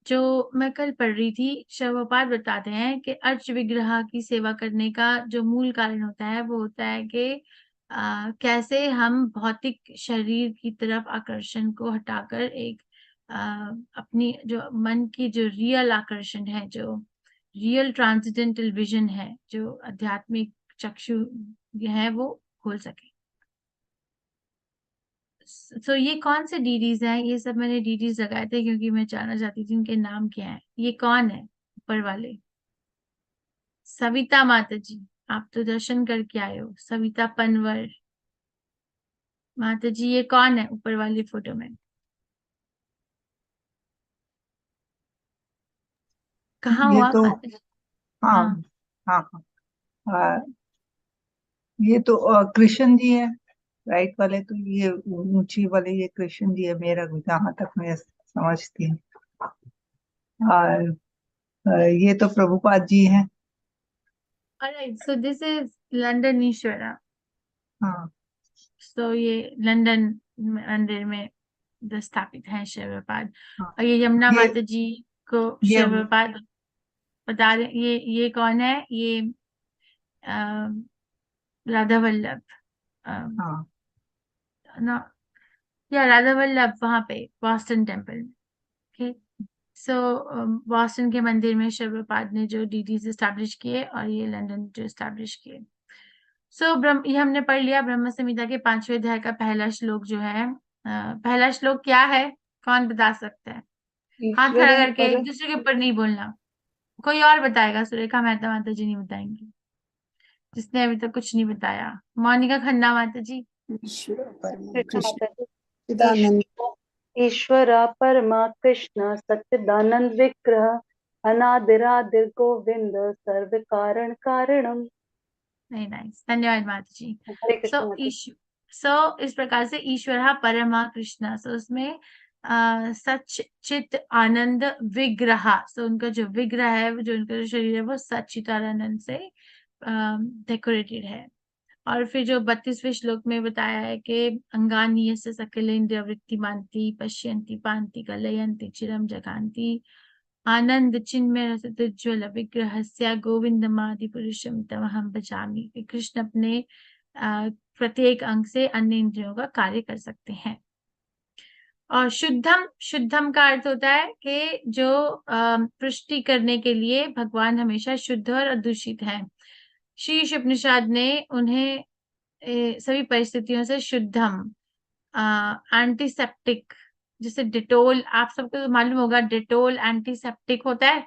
जो मैं कल पढ़ रही थी, शिवपाद बताते हैं कि अर्च विग्रह की सेवा करने का जो मूल कारण होता है वो होता है कि कैसे हम भौतिक शरीर की तरफ आकर्षण को हटाकर एक अपनी जो मन की जो रियल आकर्षण है, जो रियल ट्रांसेंडेंटल विजन है, जो आध्यात्मिक चक्षु है, वो खोल सके। ये कौन से डीडीज हैं? ये सब मैंने डीडीज लगाए थे क्योंकि मैं जानना चाहती थी उनके नाम क्या है। ये कौन है ऊपर वाले? सविता माता जी, आप तो दर्शन करके आए हो। सविता पनवर माता जी, ये कौन है ऊपर वाली फोटो में? कहाँ ये हुआ तो माता जी? हाँ हाँ, हाँ हाँ, ये तो कृष्ण जी है, राइट वाले तो, ये ऊंची वाले ये कृष्ण जी है, मेरा जहाँ तक मैं समझती हूँ। और ये तो प्रभुपाद जी हैं। Alright, so this is London ईश्वरा। हाँ, ये लंदन मंदिर में स्थापित है शिवपाद। हाँ, और ये यमुना ये माता जी को ये शिवपाद बता रहे। ये कौन है? ये अ, राधा वल्लभ, हाँ, ना, या राधा वल्लभ वहां पे बॉस्टन टेम्पल में। ओके, बॉस्टन के मंदिर में शिल प्रभुपाद ने जो डीडीज एस्टैब्लिश किए और ये लंदन जो एस्टैब्लिश किए। ये हमने पढ़ लिया ब्रह्म संहिता के 5वें अध्याय का पहला श्लोक जो है। पहला श्लोक क्या है, कौन बता सकता है? हाथ खड़ा ईश्वर करके, एक दूसरे के ऊपर नहीं बोलना। कोई और बताएगा? सुरेखा मेहता माता जी नहीं बताएंगी, जिसने अभी तक कुछ नहीं बताया। मोनिका खन्ना माता जी। ईश्वर परम कृष्ण कृष्ण माता जी। चिदानंद ईश्वर परमा कृष्ण सच्चिदानंद विग्रह अनादिरादिर गोविंद सर्व कारण कारणम। वेरी नाइस, धन्यवाद माता जी। हरे सो कृष्ण माता जी। इस प्रकार से ईश्वर परमा कृष्ण, उसमें सच चित आनंद विग्रह, उनका जो विग्रह है, जो उनका जो शरीर है, वो सच्चित और आनंद से डेकोरेटेड है। और फिर जो 32वें श्लोक में बताया है कि अंगानी से सकलेन्द्रिय वृत्ति मानती पश्यंती पांति कलयंती चिरम जगांती आनंद चिन्मय रसोज्ज्वल विग्रहस्य गोविंदमादि पुरुषम तमहम भजामि। कृष्ण अपने प्रत्येक अंग से अन्य इंद्रियों का कार्य कर सकते हैं। और शुद्धम का अर्थ होता है कि जो पुष्टि करने के लिए भगवान हमेशा शुद्ध और अदूषित हैं। शीर्ष उपनिषद ने उन्हें सभी परिस्थितियों से शुद्धम, एंटीसेप्टिक, जैसे डिटोल, आप सबको तो मालूम होगा डिटोल एंटीसेप्टिक होता है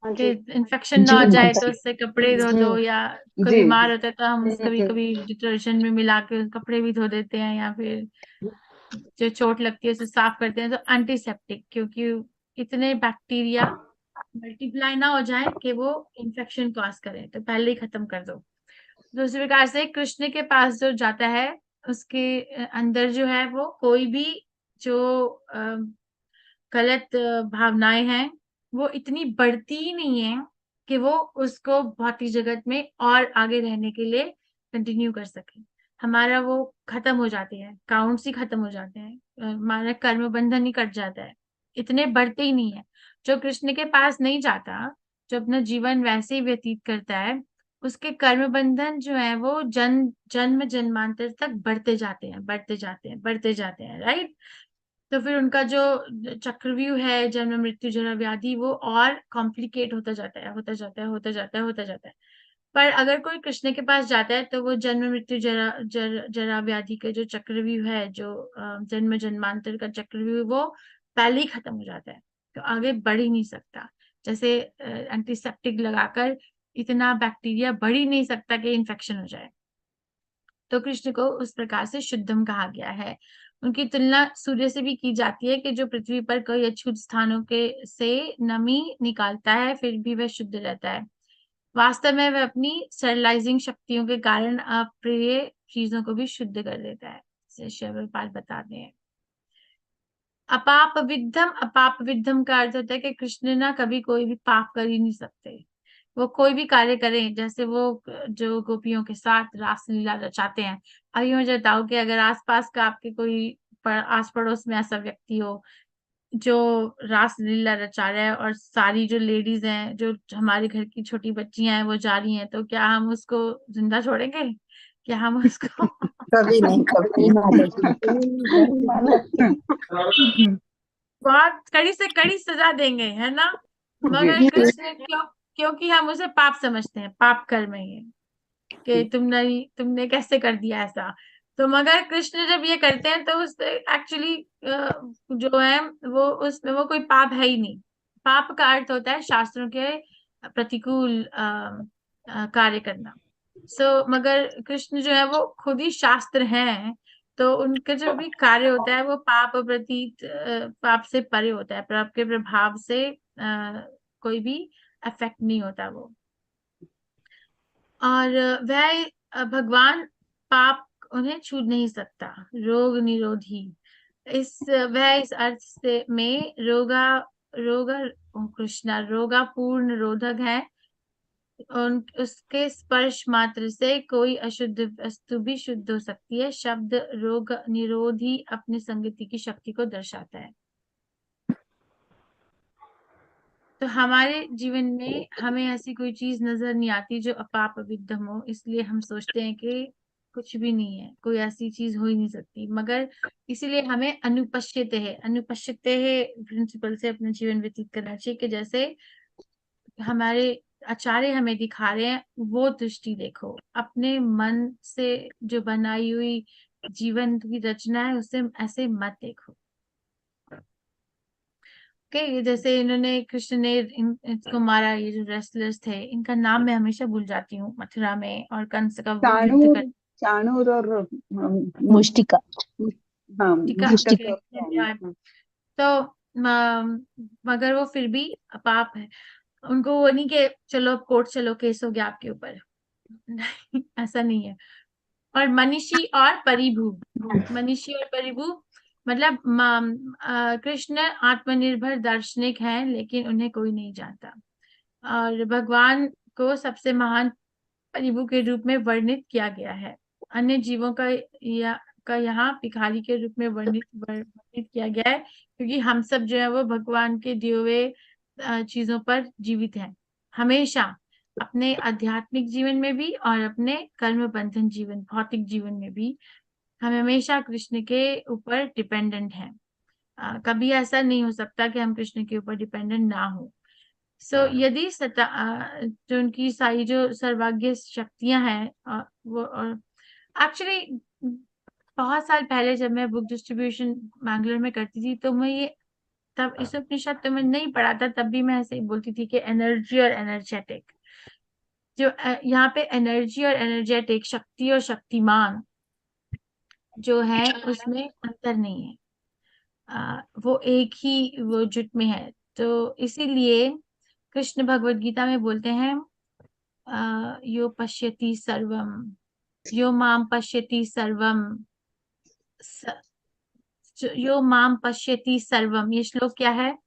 कि इन्फेक्शन ना हो जाए तो उससे कपड़े धो दो, या कोई जी बीमार होता है तो हम कभी कभी डिटर्जेंट में मिला के कपड़े भी धो देते हैं, या फिर जो चोट लगती है उसे साफ करते हैं। तो एंटीसेप्टिक, क्योंकि इतने बैक्टीरिया मल्टीप्लाई ना हो जाए कि वो इन्फेक्शन कॉज करे, तो पहले ही खत्म कर दो। दूसरे प्रकार से कृष्ण के पास जो जाता है उसके अंदर जो है वो कोई भी जो गलत भावनाएं हैं वो इतनी बढ़ती ही नहीं है कि वो उसको भौतिक जगत में और आगे रहने के लिए कंटिन्यू कर सके। हमारा वो खत्म हो जाते हैं, काउंट्स ही खत्म हो जाते हैं, हमारा कर्म बंधन ही कट जाता है, इतने बढ़ते ही नहीं है। जो कृष्ण के पास नहीं जाता, जो अपना जीवन वैसे ही व्यतीत करता है, उसके कर्म बंधन जो है वो जन्म जन्मांतर तक बढ़ते जाते हैं, बढ़ते जाते हैं, बढ़ते जाते हैं, राइट। तो फिर उनका जो चक्रव्यूह है, जन्म मृत्यु जरा व्याधि, वो और कॉम्प्लिकेट होता जाता है, होता जाता है, होता जाता है, होता जाता है। पर अगर कोई कृष्ण के पास जाता है तो वो जन्म मृत्यु जरा व्याधि का जो चक्रव्यूह है, जो जन्म जन्मांतर का चक्रव्यूह, वो पहले ही खत्म हो जाता है, तो आगे बढ़ ही नहीं सकता। जैसे एंटीसेप्टिक लगाकर इतना बैक्टीरिया बढ़ ही नहीं सकता कि इन्फेक्शन हो जाए। तो कृष्ण को उस प्रकार से शुद्धम कहा गया है। उनकी तुलना सूर्य से भी की जाती है कि जो पृथ्वी पर कई अछूत स्थानों के से नमी निकालता है, फिर भी वह शुद्ध रहता है। वास्तव में वह अपनी स्टरलाइजिंग शक्तियों के कारण अप्रिय चीजों को भी शुद्ध कर देता है, जैसे शिवपाल बताते हैं। अपाप विद्धम का अर्थ होता है कि कृष्ण ना कभी कोई भी पाप कर ही नहीं सकते। वो कोई भी कार्य करें, जैसे वो जो गोपियों के साथ रासलीला रचाते हैं। अभी मुझे बताओ कि अगर आसपास का आपके कोई आस पड़ोस में ऐसा व्यक्ति हो जो रासलीला रचा रहा है, और सारी जो लेडीज हैं, जो हमारे घर की छोटी बच्चियां हैं, वो जा रही हैं, तो क्या हम उसको जिंदा छोड़ेंगे? क्या हम उसको कभी नहीं, कभी बहुत कड़ी से कड़ी सजा देंगे, है ना। मगर नहीं। कृष्ण क्योंकि हम उसे पाप समझते हैं, पाप कर्म है ये, कि तुमने कैसे कर दिया ऐसा। तो मगर कृष्ण जब ये करते हैं तो उस एक्चुअली जो है वो उसमें वो कोई पाप है ही नहीं। पाप का अर्थ होता है शास्त्रों के प्रतिकूल कार्य करना। मगर कृष्ण जो है वो खुद ही शास्त्र हैं, तो उनका जो भी कार्य होता है वो पाप से परे होता है, पाप के प्रभाव से कोई भी अफेक्ट नहीं होता वो। और भगवान पाप उन्हें छू नहीं सकता, रोग निरोधी। वह इस अर्थ से में रोगा कृष्णा रोगापूर्ण रोधक है। उसके स्पर्श मात्र से कोई अशुद्ध वस्तु भी शुद्ध हो सकती है। शब्द रोग निरोधी अपनी संगति की शक्ति को दर्शाता है। तो हमारे जीवन में हमें ऐसी कोई चीज नजर नहीं आती जो अपाप विद्धम हो, इसलिए हम सोचते हैं कि कुछ भी नहीं है, कोई ऐसी चीज हो ही नहीं सकती। मगर इसीलिए हमें अनुपश्यते है प्रिंसिपल से अपना जीवन व्यतीत करना चाहिए, कि जैसे हमारे आचार्य हमें दिखा रहे हैं वो दृष्टि देखो। अपने मन से जो बनाई हुई जीवन की रचना है उससे ऐसे मत देखो। ओके, जैसे इन्होंने कृष्ण ने इसको मारा, ये जो रेस्लर्स थे इनका नाम मैं हमेशा भूल जाती हूँ, मथुरा में और कंस का वो युद्ध चाणूर कर चाणूर और मुष्टिका। हाँ टीका मुष्टिक के और धन्यवाद। तो मगर वो फिर भी पाप है, उनको वो नहीं कि चलो अब कोर्ट चलो, केस हो गया आपके ऊपर। नहीं, ऐसा नहीं है। और मनीषी और परिभू, मनीषी और परिभू मतलब कृष्ण आत्मनिर्भर दार्शनिक हैं, लेकिन उन्हें कोई नहीं जानता। और भगवान को सबसे महान परिभू के रूप में वर्णित किया गया है। अन्य जीवों का यहाँ भिखारी के रूप में वर्णित किया गया है, क्योंकि हम सब जो है वो भगवान के दिए हुए चीजों पर जीवित हैं हमेशा, अपने आध्यात्मिक जीवन में भी और अपने कर्म बंधन जीवन भौतिक जीवन में भी। हम हमेशा कृष्ण के ऊपर डिपेंडेंट हैं। कभी ऐसा नहीं हो सकता कि हम कृष्ण के ऊपर डिपेंडेंट ना हो। यदि जो उनकी सारी जो सर्वज्ञ शक्तियां हैं, वो एक्चुअली बहुत साल पहले जब मैं बुक डिस्ट्रीब्यूशन मैंगलोर में करती थी, तो मैं ये तब इस उपनिषद तो मैं नहीं पढ़ा था, तब भी मैं ऐसे ही बोलती थी कि एनर्जी और एनर्जेटिक, जो यहाँ पे एनर्जी और एनर्जेटिक, शक्ति और शक्तिमान जो है उसमें अंतर नहीं है। वो एक ही वो जुट में है। तो इसीलिए कृष्ण भगवत गीता में बोलते हैं यो पश्यति सर्वम, यो माम पश्यति सर्वम, यो माम पश्यति सर्वम। ये श्लोक क्या है?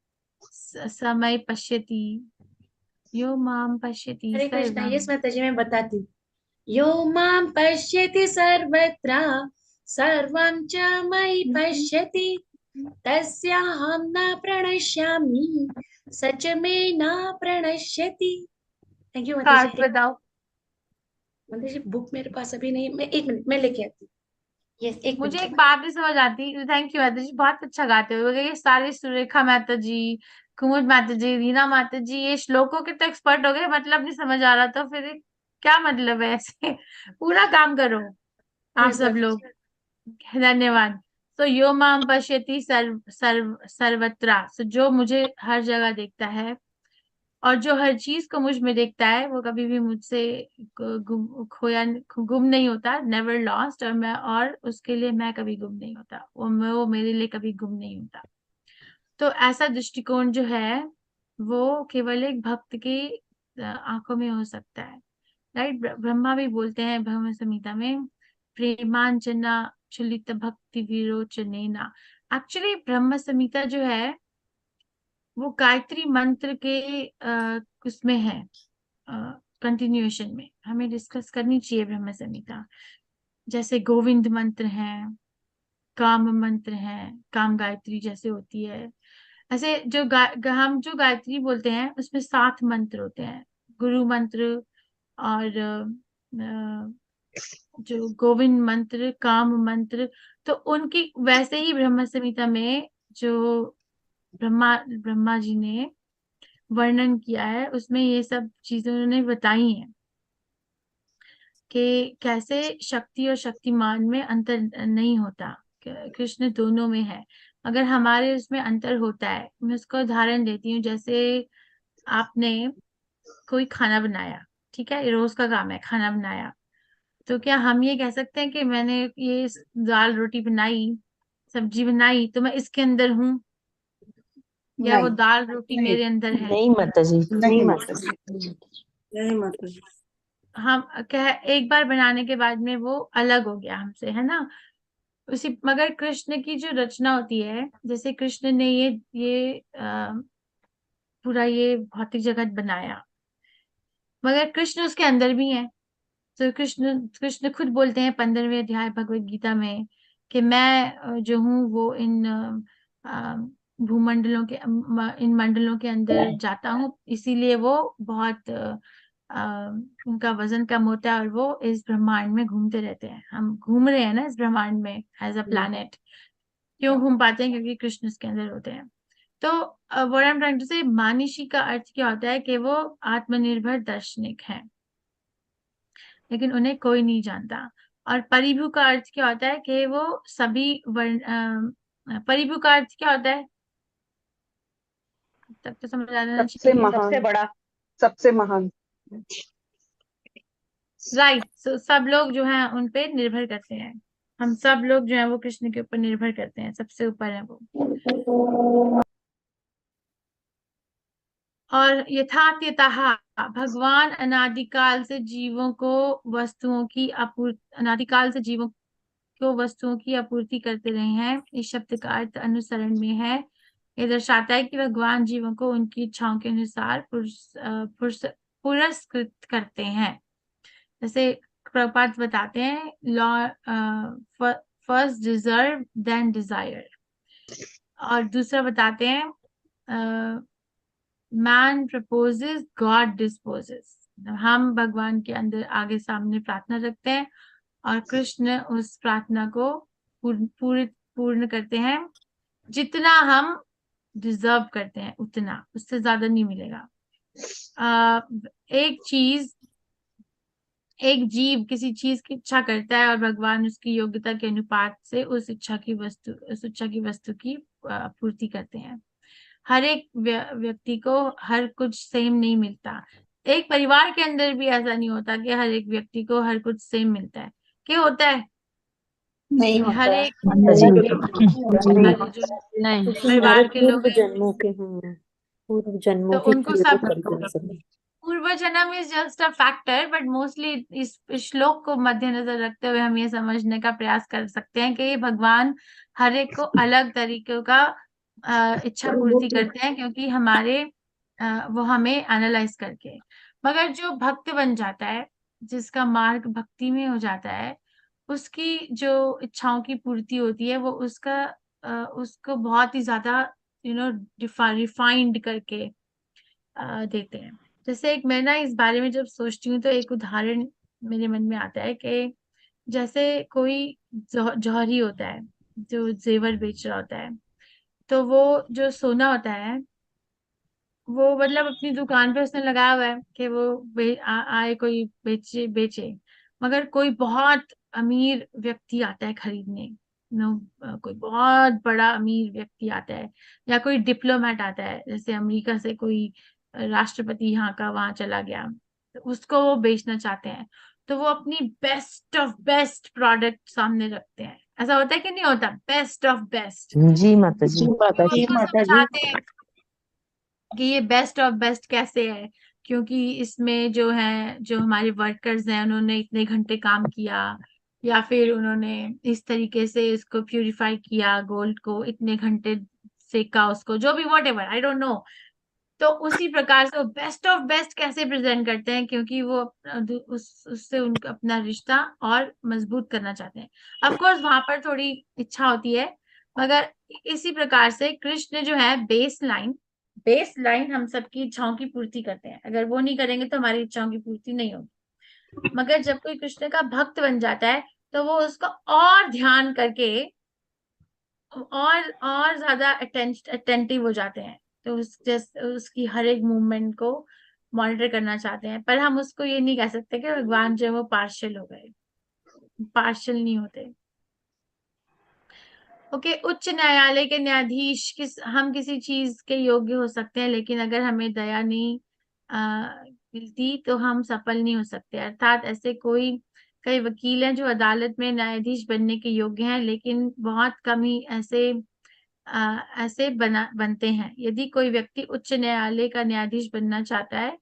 समय पश्यति, यो माम पश्यति हरे कृष्णा। सर्वम। यस माता जी, मैं बताती हूँ। यो मां पश्यति सर्वत्र सर्वं च मयि पश्यति तस्याहं न प्रणश्यामि स च मे न प्रणश्यति। थैंक यू माता जी। बताओ। माता जी बुक मेरे पास अभी नहीं, मैं एक मिनट में लेके आती हूँ। यस, एक मुझे मिनट। एक बात नहीं समझ आती। थैंक यू माता जी, बहुत अच्छा गाते हो। ये सारे सुरेखा माता जी, कुमुद माता जी, रीना माता जी, ये श्लोकों के तो एक्सपर्ट हो गए, मतलब नहीं समझ आ रहा तो फिर ये क्या मतलब है ऐसे? पूरा काम करो आप यस सब माता लोग। जी। धन्यवाद। तो यो माम पश्यति सर्वत्रा, so जो मुझे हर जगह देखता है और जो हर चीज को मुझ में देखता है, वो कभी भी मुझसे गुम नहीं होता, नेवर लॉस्ट। और उसके लिए मैं कभी गुम नहीं होता, वो मेरे लिए कभी गुम नहीं होता। तो ऐसा दृष्टिकोण जो है वो केवल एक भक्त की आंखों में हो सकता है। राइट, ब्रह्मा भी बोलते हैं भगवत संहिता में, प्रेमांजना चलित भक्ति विरोचनेना। एक्चुअली ब्रह्म संहिता जो है वो गायत्री मंत्र के उसमें है, कंटिन्यूएशन में। हमें डिस्कस करनी चाहिए ब्रह्म संहिता। जैसे गोविंद मंत्र है, काम मंत्र है, काम गायत्री जैसे होती है, ऐसे जो हम जो गायत्री बोलते हैं उसमें 7 मंत्र होते हैं, गुरु मंत्र और जो गोविंद मंत्र, काम मंत्र। तो उनकी वैसे ही ब्रह्म संहिता में जो ब्रह्मा जी ने वर्णन किया है, उसमें ये सब चीजें उन्होंने बताई हैं कि कैसे शक्ति और शक्तिमान में अंतर नहीं होता, कृष्ण दोनों में है। अगर हमारे उसमें अंतर होता है, मैं उसका उदाहरण देती हूँ। जैसे आपने कोई खाना बनाया, ठीक है, रोज का काम है खाना बनाया, तो क्या हम ये कह सकते हैं कि मैंने ये दाल रोटी बनाई, सब्जी बनाई, तो मैं इसके अंदर हूँ, या वो नहीं दाल रोटी नहीं मेरे अंदर है? नहीं माता जी, नहीं माता जी, नहीं माता जी। हम कह एक बार बनाने के बाद में वो अलग हो गया हमसे, है ना? उसी मगर कृष्ण की जो रचना होती है, जैसे कृष्ण ने ये पूरा ये भौतिक जगत बनाया, मगर कृष्ण उसके अंदर भी है। तो कृष्ण खुद बोलते हैं 15वें अध्याय भगवत गीता में कि मैं जो हूँ वो इन भूमंडलों के इन मंडलों के अंदर जाता हूँ। इसीलिए वो बहुत उनका वजन कम होता है और वो इस ब्रह्मांड में घूमते रहते हैं। हम घूम रहे हैं ना इस ब्रह्मांड में एज अ प्लैनेट। क्यों घूम पाते हैं? क्योंकि कृष्ण इसके अंदर होते हैं। तो what I am trying to say, मानिशी का अर्थ क्या होता है कि वो आत्मनिर्भर दार्शनिक हैं, लेकिन उन्हें कोई नहीं जानता। और परिभू का अर्थ क्या होता है कि वो सभी परिभू का अर्थ क्या होता है? तब तो समझ आ जाना सबसे चाहिए। सबसे महान, बड़ा। सबसे महान। राइट। सब लोग जो हैं उन पे निर्भर करते हैं। हम सब लोग जो हैं वो कृष्ण के ऊपर निर्भर करते हैं, सबसे ऊपर है वो। और यथातथः भगवान अनादिकाल से जीवों को वस्तुओं की आपूर्ति, अनादिकाल से जीवों को वस्तुओं की आपूर्ति करते रहे हैं। इस शब्द का अर्थ अनुसरण में है। ये दर्शाता है कि भगवान जीवों को उनकी इच्छाओं के अनुसार पुरस्कृत करते हैं। जैसे प्रभुपाद बताते हैं, law first deserve then desire. और दूसरा बताते हैं मैन प्रपोजेस गॉड डिस्पोजेस। हम भगवान के अंदर आगे सामने प्रार्थना रखते हैं और कृष्ण उस प्रार्थना को पूर्ण करते हैं। जितना हम डिजर्व करते हैं उतना, उससे ज्यादा नहीं मिलेगा। एक जीव किसी चीज की इच्छा करता है और भगवान उसकी योग्यता के अनुपात से उस इच्छा की वस्तु की पूर्ति करते हैं। हर एक व्यक्ति को हर कुछ सेम नहीं मिलता। एक परिवार के अंदर भी ऐसा नहीं होता कि हर एक व्यक्ति को हर कुछ सेम मिलता है। क्या होता है? नहीं हर होता। एक नहीं, क्योंकि हमारे परिवार के लोग पूर्व जन्मों के पूर्व तो जन्मों के उनको किए सब हुए कर्म सब। पूर्व जन्म is just a factor, but mostly इस श्लोक को मद्देनजर रखते हुए हम ये समझने का प्रयास कर सकते हैं कि भगवान हर एक को अलग तरीके का इच्छा पूर्ति करते हैं, क्योंकि वो हमें एनालाइज करके। मगर जो भक्त बन जाता है, जिसका मार्ग भक्ति में हो जाता है, उसकी जो इच्छाओं की पूर्ति होती है वो उसको बहुत ही ज्यादा रिफाइंड करके देते हैं। जैसे मैं ना इस बारे में जब सोचती हूँ तो एक उदाहरण मेरे मन में आता है कि जैसे कोई जौहरी होता है जो जेवर बेच रहा होता है, तो वो जो सोना होता है वो मतलब अपनी दुकान पे उसने लगाया हुआ है कि वो आए कोई बेचे। मगर कोई बहुत अमीर व्यक्ति आता है खरीदने, कोई बहुत बड़ा अमीर व्यक्ति आता है, या कोई डिप्लोमेट आता है, जैसे अमेरिका से कोई राष्ट्रपति यहाँ का वहां चला गया, तो उसको वो बेचना चाहते हैं। तो वो अपनी बेस्ट ऑफ बेस्ट प्रोडक्ट सामने रखते हैं। ऐसा होता है कि नहीं होता? Best of best. जी माता जी। वो उसको समझाते हैं कि ये बेस्ट ऑफ बेस्ट कैसे है, क्योंकि इसमें जो हमारे वर्कर्स हैं उन्होंने इतने घंटे काम किया, या फिर उन्होंने इस तरीके से इसको प्यूरिफाई किया, गोल्ड को इतने घंटे सेका, उसको जो भी what ever, I don't know. तो उसी प्रकार से वो बेस्ट ऑफ बेस्ट कैसे प्रेजेंट करते हैं, क्योंकि वो उससे उनका अपना रिश्ता और मजबूत करना चाहते हैं। ऑफ कोर्स वहां पर थोड़ी इच्छा होती है, मगर इसी प्रकार से कृष्ण जो है बेस लाइन हम सबकी इच्छाओं की पूर्ति करते हैं। अगर वो नहीं करेंगे तो हमारी इच्छाओं की पूर्ति नहीं होगी। मगर जब कोई कृष्ण का भक्त बन जाता है तो वो उसको और ध्यान करके और ज्यादा अटेंटिव हो जाते हैं। तो उसकी हर एक मूवमेंट को मॉनिटर करना चाहते हैं। पर हम उसको ये नहीं कह सकते कि भगवान जो है वो पार्शियल हो गए, पार्शियल नहीं होते। ओके, उच्च न्यायालय के न्यायाधीश हम किसी चीज के योग्य हो सकते हैं, लेकिन अगर हमें दया नहीं मिलती तो हम सफल नहीं हो सकते। अर्थात ऐसे कई वकील हैं जो अदालत में न्यायाधीश बनने के योग्य हैं, लेकिन बहुत कम ही ऐसे बनते हैं। यदि कोई व्यक्ति उच्च न्यायालय का न्यायाधीश बनना चाहता है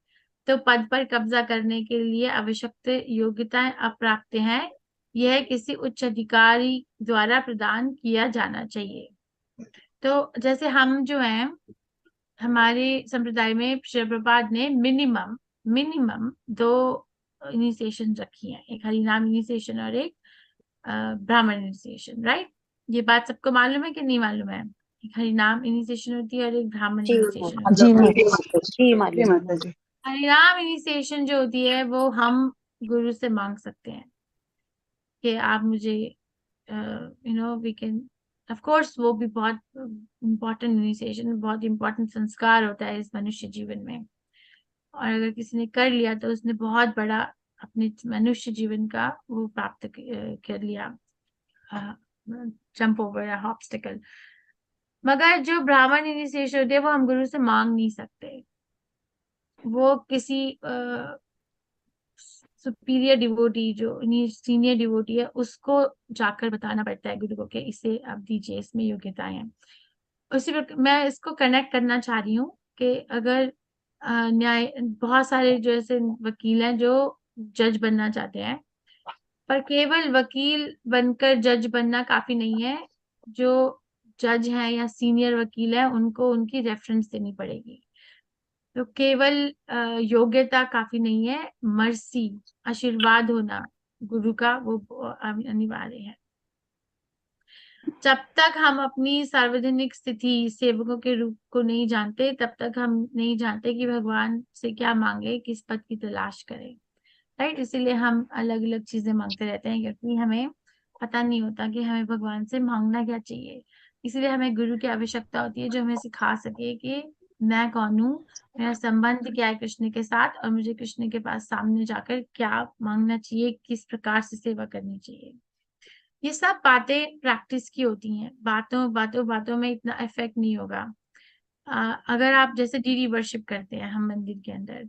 तो पद पर कब्जा करने के लिए आवश्यक योग्यताएं अप्राप्त हैं। यह किसी उच्च अधिकारी द्वारा प्रदान किया जाना चाहिए। तो जैसे हम जो हैं, हमारे संप्रदाय में श्री प्रभुपाद ने मिनिमम 2 इनिशिएशन रखी है, एक हरिनाम इनिशिएशन और एक ब्राह्मण इनिशिएशन। राइट? ये बात सबको मालूम है कि नहीं मालूम है? एक हरिनाम इनिशिएशन होती है और एक ब्राह्मण इनिशिएशन होती है। जी माता जी। माता जी। हरिनाम इनिशिएशन जो होती है वो हम गुरु से मांग सकते हैं कि आप मुझे वी कैन, ऑफ कोर्स वो भी बहुत इम्पोर्टेंट इनिशिएशन, बहुत इम्पोर्टेंट संस्कार होता है इस मनुष्य जीवन में। और अगर किसी ने कर लिया तो उसने बहुत बड़ा अपने मनुष्य जीवन का वो प्राप्त कर लिया, जंप ओवर अ ऑब्स्टिकल। मगर जो ब्राह्मण इनिशिएशन होते हैं वो हम गुरु से मांग नहीं सकते, वो किसी सुपीरियर डिवोटी जो सीनियर डिवोटी है उसको जाकर बताना पड़ता है गुरु को कि इसे आप दीजिए, इसमें योग्यताएं हैं। उसी पर मैं इसको कनेक्ट करना चाह रही हूँ कि अगर न्याय, बहुत सारे जो ऐसे वकील हैं जो जज बनना चाहते हैं, पर केवल वकील बनकर जज बनना काफी नहीं है। जो जज हैं या सीनियर वकील हैं उनको उनकी रेफरेंस देनी पड़ेगी। तो केवल योग्यता काफी नहीं है, मर्सी, आशीर्वाद होना गुरु का वो अनिवार्य है। जब तक हम अपनी सार्वजनिक स्थिति सेवकों के रूप को नहीं जानते तब तक हम नहीं जानते कि भगवान से क्या मांगे, किस पद की तलाश करें, राइट। इसीलिए हम अलग अलग चीजें मांगते रहते हैं क्योंकि हमें पता नहीं होता कि हमें भगवान से मांगना क्या चाहिए। इसीलिए हमें गुरु की आवश्यकता होती है जो हमें सिखा सके कि मैं कौन हूँ, मेरा संबंध क्या है कृष्ण के साथ, और मुझे कृष्ण के पास सामने जाकर क्या मांगना चाहिए, किस प्रकार से सेवा करनी चाहिए। ये सब बातें प्रैक्टिस की होती हैं, बातों में इतना इफेक्ट नहीं होगा। अगर आप जैसे डीडी वर्शिप करते हैं हम मंदिर के अंदर,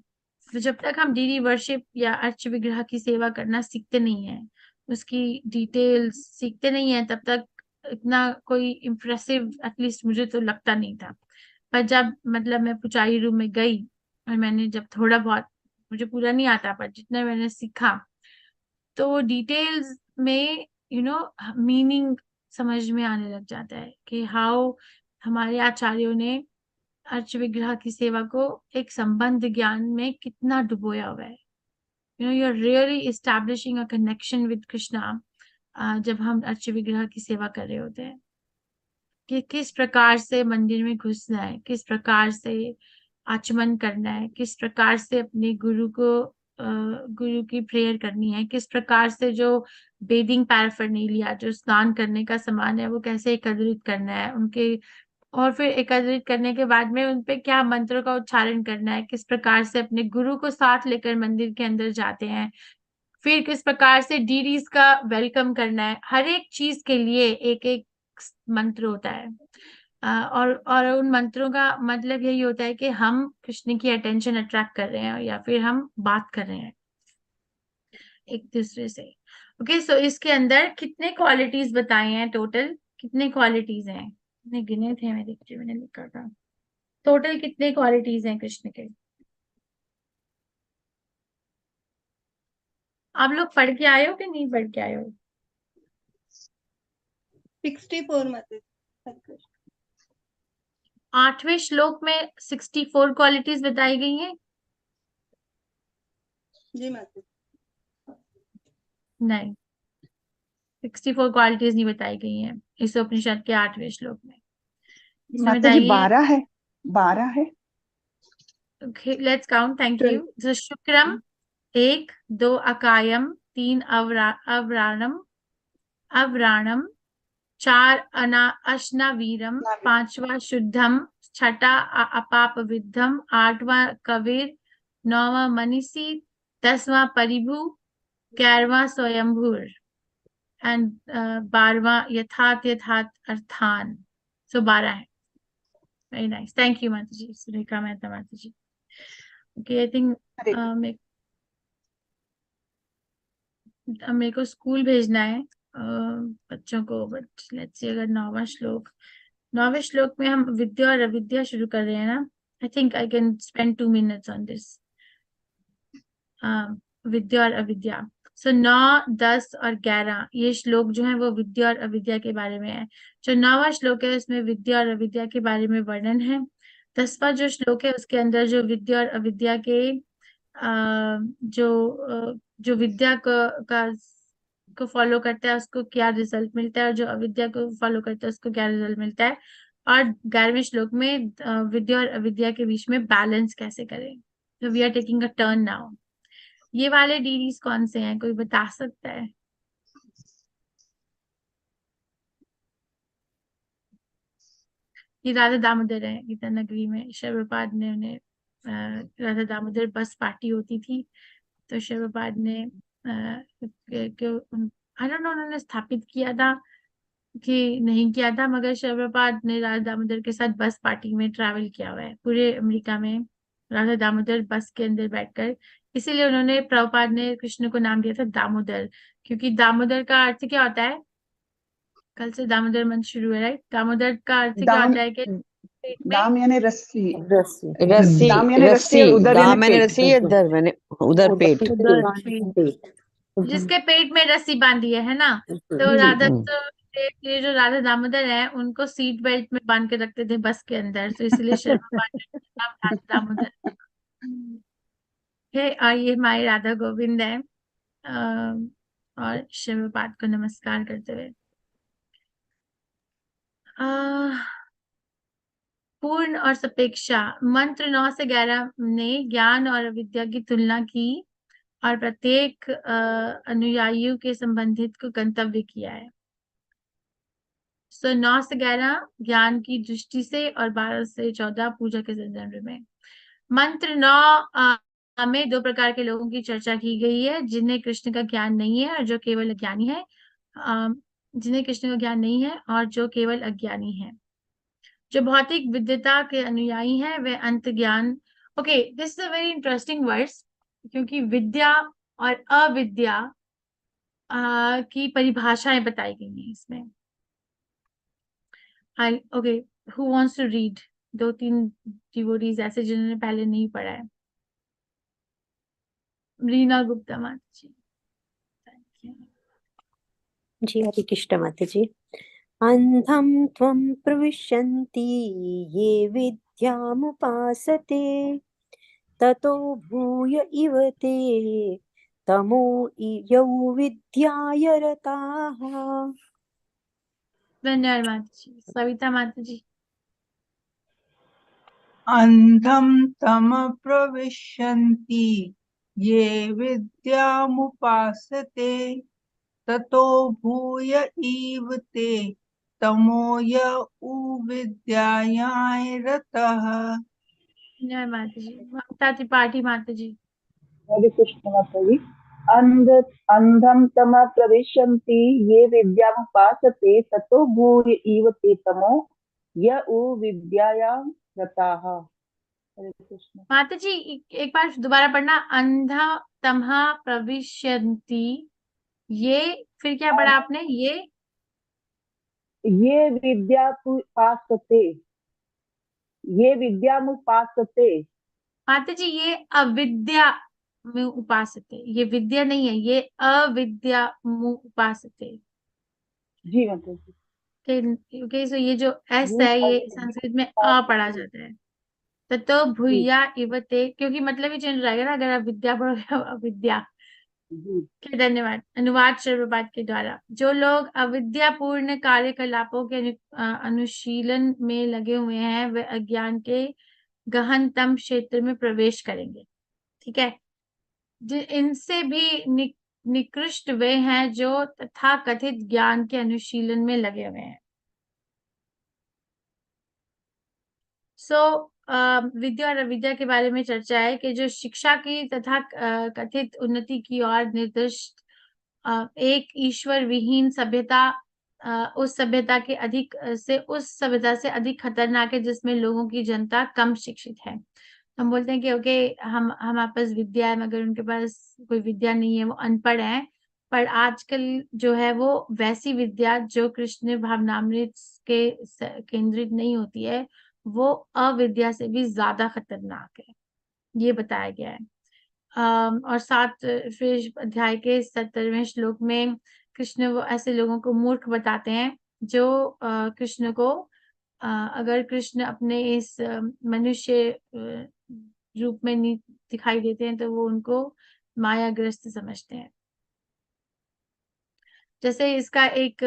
तो जब तक हम डीडी वर्शिप या अर्च विग्रह की सेवा करना सीखते नहीं है, उसकी डिटेल्स सीखते नहीं है, तब तक इतना कोई इम्प्रेसिव एटलीस्ट मुझे तो लगता नहीं था। पर जब मतलब मैं पुजारी रूम में गई और मैंने जब थोड़ा बहुत, मुझे पूरा नहीं आता पर जितना मैंने सीखा, तो डिटेल्स में मीनिंग समझ में आने लग जाता है कि हाउ हमारे आचार्यों ने अर्च विग्रह की सेवा को एक संबंध ज्ञान में कितना डुबोया हुआ है। You are really establishing a connection with Krishna जब हम अर्च विग्रह की सेवा कर रहे होते हैं, कि किस प्रकार से मंदिर में घुसना है, किस प्रकार से आचमन करना है, किस प्रकार से अपने गुरु की प्रेयर करनी है, किस प्रकार से जो बेदिंग पैराफर्नेलिया, जो स्नान करने का सामान है, वो कैसे एकत्रित करना है उनके, और फिर एकत्रित करने के बाद में उनपे क्या मंत्रों का उच्चारण करना है, किस प्रकार से अपने गुरु को साथ लेकर मंदिर के अंदर जाते हैं, फिर किस प्रकार से डीडीज का वेलकम करना है। हर एक चीज के लिए एक एक मंत्र होता है। और उन मंत्रों का मतलब यही होता है कि हम कृष्ण की अटेंशन अट्रैक्ट कर रहे हैं या फिर हम बात कर रहे हैं एक दूसरे से। ओके, सो इसके अंदर कितने क्वालिटीज बताए हैं, टोटल कितने क्वालिटीज हैं, मैंने गिने थे, मैं देखती हूँ, मैंने लिखा था टोटल कितने क्वालिटीज हैं कृष्ण के। आप लोग पढ़ के आए हो कि नहीं पढ़ के आए हो? 64 माता जी। 8वें श्लोक में 64 क्वालिटीज बताई गई हैं। जी माता। नहीं, 64 क्वालिटीज नहीं बताई गई हैं इस उपनिषद के 8वें श्लोक में। इसमें माता जी बताइए 12 है, 12 है। Let's count, thank you. तो शुक्रम 1, 2 अकायम, 3 अव्राणम, 4 अश्नावीरम, 5वां शुद्धम, 6वां अपापविद्धम, 8वां कविर, 9वां मनीषी, 10वां परिभू, 11वां स्वयंभूर एंड 12वां यथार्थ अर्थान। सो 12 है। वेरी नाइस, थैंक यू माता जी, सुरेखा मेहता माता जी। ओके, आई थिंक मेरे को स्कूल भेजना है बच्चों को, बट लेट्स सी अगर 9वें श्लोक में हम विद्या और अविद्या शुरू कर रहे हैं ना, I think I can spend 2 minutes on this. विद्या और अविद्या, सो 9, 10 और 11 ये श्लोक जो है वो विद्या और अविद्या के बारे में है। जो 9वां श्लोक है उसमें विद्या और अविद्या के बारे में वर्णन है। 10वां जो श्लोक है उसके अंदर जो विद्या और अविद्या के जो विद्या को फॉलो करता है उसको क्या रिजल्ट मिलता है, और जो अविद्या को फॉलो करता है उसको क्या रिजल्ट मिलता है, और 11वें श्लोक में विद्या और अविद्या के बीच में बैलेंस कैसे करें। So we are taking a turn now. ये वाले deities कौन से हैं, कोई बता सकता है? ये राधा दामोदर है। गीता नगरी में शर्वपाद ने उन्हें राधा दामोदर बस पार्टी होती थी, तो शर्वपाद ने आई डोंट नो उन्होंने स्थापित किया था कि नहीं किया था, मगर शर्वपाद ने राधा दामोदर के साथ बस पार्टी में ट्रैवल किया हुआ है पूरे अमेरिका में, राधा दामोदर बस के अंदर बैठकर। इसीलिए उन्होंने, प्रभुपाद ने कृष्ण को नाम दिया था दामोदर, क्योंकि दामोदर का अर्थ क्या होता है? कल से दामोदर मंथ शुरू है, राइट? दामोदर का अर्थ क्या दाम होता है कि पेट में दाम यानी रस्सी, रस्सी, दाम यानी रस्सी और उधर दाम यानी मैंने पेट। रस्सी, उधर मैंने उधर पेट। उधर पेट, जिसके पेट में रस्सी बांधी है ना? तो राधा, तो ये जो राधा दामोदर है उनको सीट बेल्ट में बांध के रखते थे बस के अंदर, तो इसलिए शर्वपाद ने नाम राधा दामोदर है। और ये हमारे राधा गोविंद है। और शर्वपाद को नमस्कार करते हुए पूर्ण और सपेक्षा, मंत्र 9 से 11 ने ज्ञान और अविद्या की तुलना की और प्रत्येक अनुयायियों के संबंधित को गंतव्य किया है। सो 9 से 11 ज्ञान की दृष्टि से और 12 से 14 पूजा के संदर्भ में। मंत्र 9 में 2 प्रकार के लोगों की चर्चा की गई है, जिन्हें कृष्ण का ज्ञान नहीं है और जो केवल अज्ञानी है। जिन्हें कृष्ण का ज्ञान नहीं है और जो केवल अज्ञानी है। जो भौतिक विद्यता के अनुयायी हैं वे अंत ज्ञान। Okay, this is a very interesting words, क्योंकि विद्या और अविद्या की परिभाषाएं बताई गई हैं इसमें। Okay, who wants to read? 2-3 devotees ऐसे जिन्होंने पहले नहीं पढ़ा है। रीना गुप्ता माता जी। जी हरे कृष्ण माता जी। अंधं त्वं प्रविशन्ति ये विद्यामुपासते ततो भूय इव ते तमो यौ विद्याय रताः। धन्यवाद माता जी। सविता माता जी। अंधम तम प्रविशन्ति ये विद्यामुपासते ततो भूय इव ते तमो य विद्यायाय रतः। धन्यवाद माता जी। ममता त्रिपाठी माता जी। हरे कृष्ण माता जी। अंधम तम प्रविशन्ति ये विद्यामुपासते ततो भूय इव ते तमो य विद्यायां रताः। हरे कृष्ण माता जी, एक बार दोबारा पढ़ना। अंधा तमहा प्रविशन्ति, ये फिर क्या पढ़ा आपने? ये विद्यामुपासते, ये विद्यामुपासते। माता जी, ये अविद्या में उपासते, ये विद्या नहीं है, ये अविद्या उपासते। जी माता जी। ओके, सो ये जो एस है ये संस्कृत में अ पढ़ा जाता है। तो भूया इवते, क्योंकि मतलब ही चेंज रहेगा ना अगर आप विद्या पढ़ोगे। अविद्या। धन्यवाद। अनुवाद शर्वपाद के द्वारा। जो लोग अविद्यापूर्ण कार्यकलापों के अनुशीलन में लगे हुए हैं वे अज्ञान के गहनतम क्षेत्र में प्रवेश करेंगे। ठीक है, इनसे भी निकृष्ट वे हैं जो तथाकथित ज्ञान के अनुशीलन में लगे हुए हैं। विद्या और अविद्या के बारे में चर्चा है कि जो शिक्षा की तथा कथित उन्नति की ओर निर्दिष्ट एक ईश्वर विहीन सभ्यता उस सभ्यता के अधिक से उस सभ्यता से अधिक खतरनाक है जिसमें लोगों की जनता कम शिक्षित है। हम बोलते हैं कि ओके, हम आपस विद्या है, मगर उनके पास कोई विद्या नहीं है, वो अनपढ़ है। पर आजकल जो है वो वैसी विद्या जो कृष्ण भावनामृत के केंद्रित नहीं होती है, वो अविद्या से भी ज्यादा खतरनाक है, ये बताया गया है। और 7वें अध्याय के 17वें श्लोक में कृष्ण वो ऐसे लोगों को मूर्ख बताते हैं जो कृष्ण को अगर कृष्ण अपने इस मनुष्य रूप में नहीं दिखाई देते हैं तो वो उनको मायाग्रस्त समझते हैं। जैसे इसका एक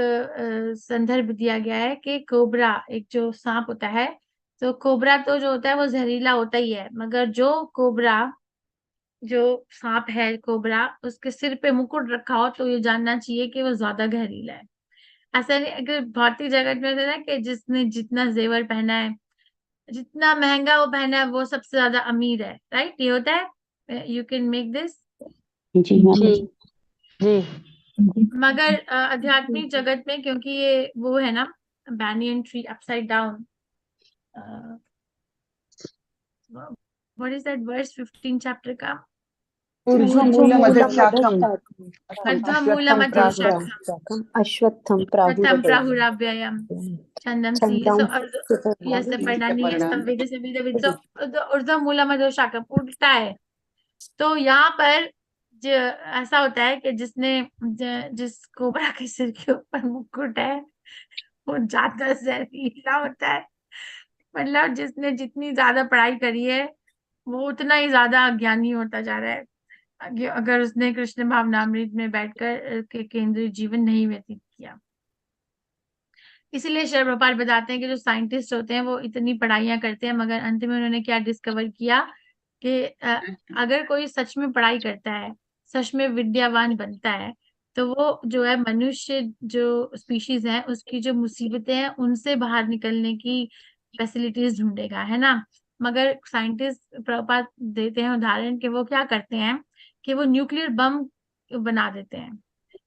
संदर्भ दिया गया है कि कोबरा, एक जो सांप होता है, तो कोबरा तो जो होता है वो जहरीला होता ही है, मगर जो कोबरा जो सांप है कोबरा, उसके सिर पे मुकुट रखा हो तो ये जानना चाहिए कि वो ज्यादा जहरीला है। ऐसा नहीं, अगर भौतिक जगत में होता है ना कि जिसने जितना जेवर पहना है, जितना महंगा वो पहना है, वो सबसे ज्यादा अमीर है, राइट? ये होता है, यू कैन मेक दिस। जी माता जी। जी मगर आध्यात्मिक जगत में, क्योंकि ये वो है ना, banyan tree upside down, what is that verse 15 chapter का? ऊर्ध्वमूलम् अधशाखम् अर्धमूलम अश्वत्थं प्राहुरव्ययम्। अधोशाखम अश्वत्थं प्रथम प्राहुरव्ययम् प्राहुराव्ययम छंदम सी। छन्दं यस्य पर्णानि यस्तम वेद से वेद so ऊर्ध्वमूलम अधोशाखम उल्टा है। तो यहाँ पर जो ऐसा होता है कि जिस कोबरा के सिर के ऊपर मुकुट है वो ज्यादा जहरीला होता है। मतलब जिसने जितनी ज्यादा पढ़ाई करी है वो उतना ही ज्यादा अज्ञानी होता जा रहा है, अगर उसने कृष्ण भावनामृत में बैठकर के केंद्रीय जीवन नहीं व्यतीत किया। इसीलिए श्री प्रभुपाद बताते हैं कि जो साइंटिस्ट होते हैं वो इतनी पढ़ाइयां करते हैं, मगर अंत में उन्होंने क्या डिस्कवर किया कि अगर कोई सच में पढ़ाई करता है, सच में विद्यावान बनता है, तो वो जो है मनुष्य जो स्पीशीज है उसकी जो मुसीबतें हैं उनसे बाहर निकलने की फैसिलिटीज ढूंढेगा, है ना। मगर साइंटिस्ट प्रभुपाद देते हैं उदाहरण कि वो क्या करते हैं कि वो न्यूक्लियर बम बना देते हैं।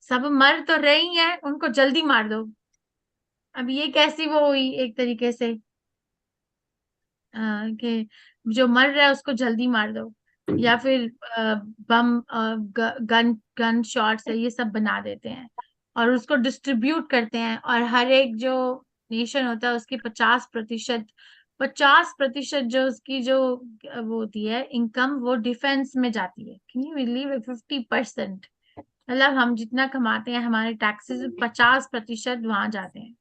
सब मर तो रहे ही हैं, उनको जल्दी मार दो। अब ये कैसी वो हुई एक तरीके से, कि जो मर रहा है उसको जल्दी मार दो, या फिर बम, गन गन शॉट्स है, ये सब बना देते हैं और उसको डिस्ट्रीब्यूट करते हैं, और हर एक जो नेशन होता है उसकी 50% जो उसकी जो वो होती है इनकम, वो डिफेंस में जाती है। Can you believe? 50%, मतलब हम जितना कमाते हैं हमारे टैक्सेस 50% वहां जाते हैं।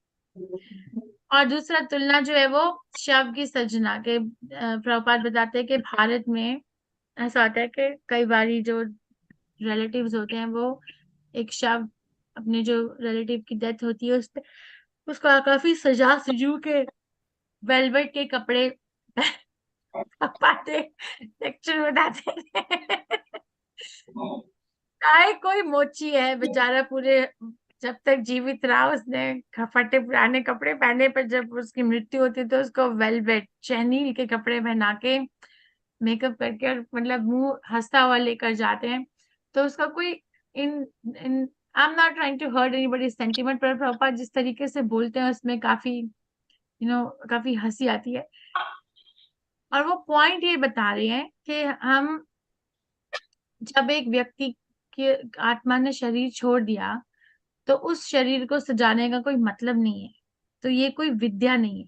और दूसरा तुलना जो है वो शव की सृजना के, प्रभुपाद बताते हैं कि भारत में ऐसा होता है कि कई बारी जो रिलेटिव्स होते हैं वो एक शव, अपने जो रिलेटिव की डेथ होती है उस पे उसको काफी सजा सजू के वेलवेट के कपड़े पाते, लेक्चर बताते हैं। चाहे कोई मोची है बेचारा, पूरे जब तक जीवित रहा उसने फटे पुराने कपड़े पहने, पर जब उसकी मृत्यु होती तो उसको वेलवेट चैनील के कपड़े पहना के मेकअप करके, और मतलब मुंह हंसता हुआ लेकर जाते हैं। तो उसका कोई इन इन I am not trying to hurt anybody sentiment, पर प्रभुपाद जिस तरीके से बोलते हैं उसमें काफी काफी हंसी आती है। और वो पॉइंट ये बता रहे हैं कि हम जब एक व्यक्ति की आत्मा ने शरीर छोड़ दिया तो उस शरीर को सजाने का कोई मतलब नहीं है। तो ये कोई विद्या नहीं है।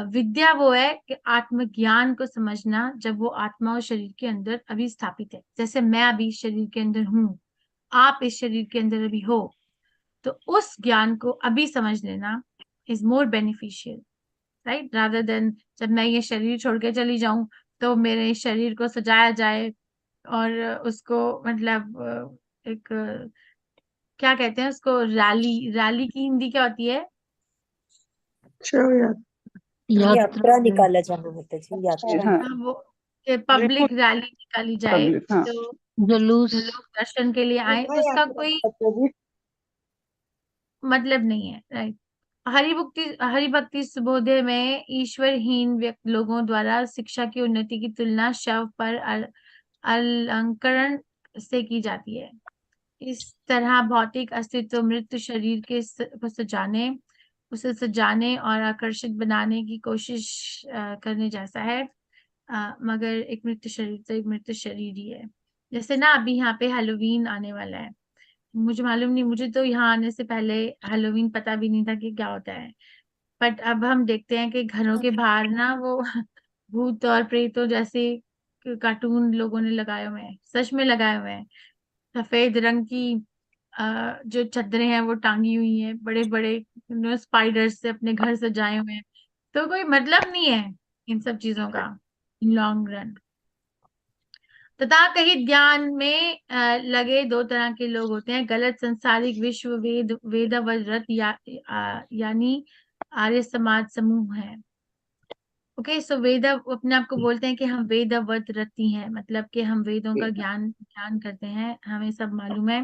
विद्या वो है कि आत्मज्ञान को समझना जब वो आत्मा और शरीर के अंदर अभी स्थापित है। जैसे मैं अभी शरीर के अंदर हूँ, आप इस शरीर के अंदर अभी हो, तो उस ज्ञान को अभी समझ लेना is more beneficial, right, rather than जब मैं ये शरीर छोड़ के चली जाऊं तो मेरे शरीर को सजाया जाए और उसको मतलब एक क्या कहते हैं उसको, रैली, रैली की हिंदी क्या होती है? शव याद यात्रा निकाला जाना होता जी, यात्रा। हाँ, वो पब्लिक रैली निकाली जाए पब्लिक, हाँ। तो जुलूस, जो लोग दर्शन के लिए आए, उसका कोई मतलब नहीं है, राइट। हरि भक्ति सुबोधे में ईश्वरहीन व्यक्ति लोगों द्वारा शिक्षा की उन्नति की तुलना शव पर अलंकरण से की जाती है। इस तरह भौतिक अस्तित्व मृत शरीर को सजाने, उसे सजाने और आकर्षित बनाने की कोशिश करने जैसा है। मगर एक मृत शरीर तो एक मृत शरीर ही है। जैसे ना अभी यहाँ पे हेलोवीन आने वाला है, मुझे मालूम नहीं, मुझे तो यहाँ आने से पहले हेलोवीन पता भी नहीं था कि क्या होता है। बट अब हम देखते हैं कि घरों के बाहर ना वो भूत और प्रेतों जैसे कार्टून लोगों ने लगाए हुए हैं, सच में लगाए हुए हैं। सफेद रंग की जो चादरें हैं वो टांगी हुई हैं, बड़े बड़े स्पाइडर्स से अपने घर सजाए हुए हैं। तो कोई मतलब नहीं है इन सब चीजों का लॉन्ग रन। तथा कहीं ध्यान में लगे दो तरह के लोग होते हैं, गलत संसारिक विश्व वेदवत यानी आर्य समाज समूह है। ओके, सो वेद अपने आप को बोलते हैं कि हम वेदवत रति हैं, मतलब कि हम वेदों का ज्ञान ज्ञान करते हैं, हमें सब मालूम है,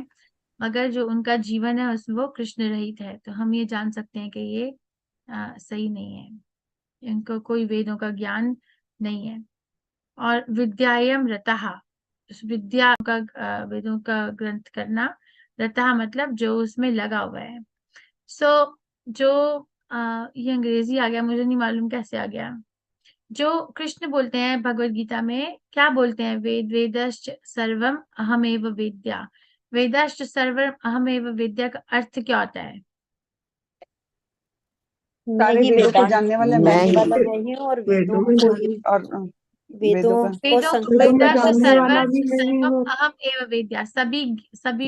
मगर जो उनका जीवन है उसमें वो कृष्ण रहित है। तो हम ये जान सकते हैं कि ये सही नहीं है, इनको कोई वेदों का ज्ञान नहीं है। और विद्यायम रतः, विद्या का वेदों का ग्रंथ करना, रतः मतलब जो उसमें लगा हुआ है। सो जो ये अंग्रेजी आ गया, मुझे नहीं मालूम कैसे आ गया। जो कृष्ण बोलते हैं भगवत गीता में, क्या बोलते हैं, वेद वेदश्च सर्वम अहमेव वेद्या। वेदश्च सर्वम अहमेव वेद्या का अर्थ क्या होता है? सारे नहीं, वेदों को वेदांत जानने वाला जानने मैं ही वाला हूँ। मैं ही हूँ, और वेदों में जाने और वेदों का वेदश्च वाला सर्वम भी मैं ही सर्वम हूँ। अहम एव वेद्या, सभी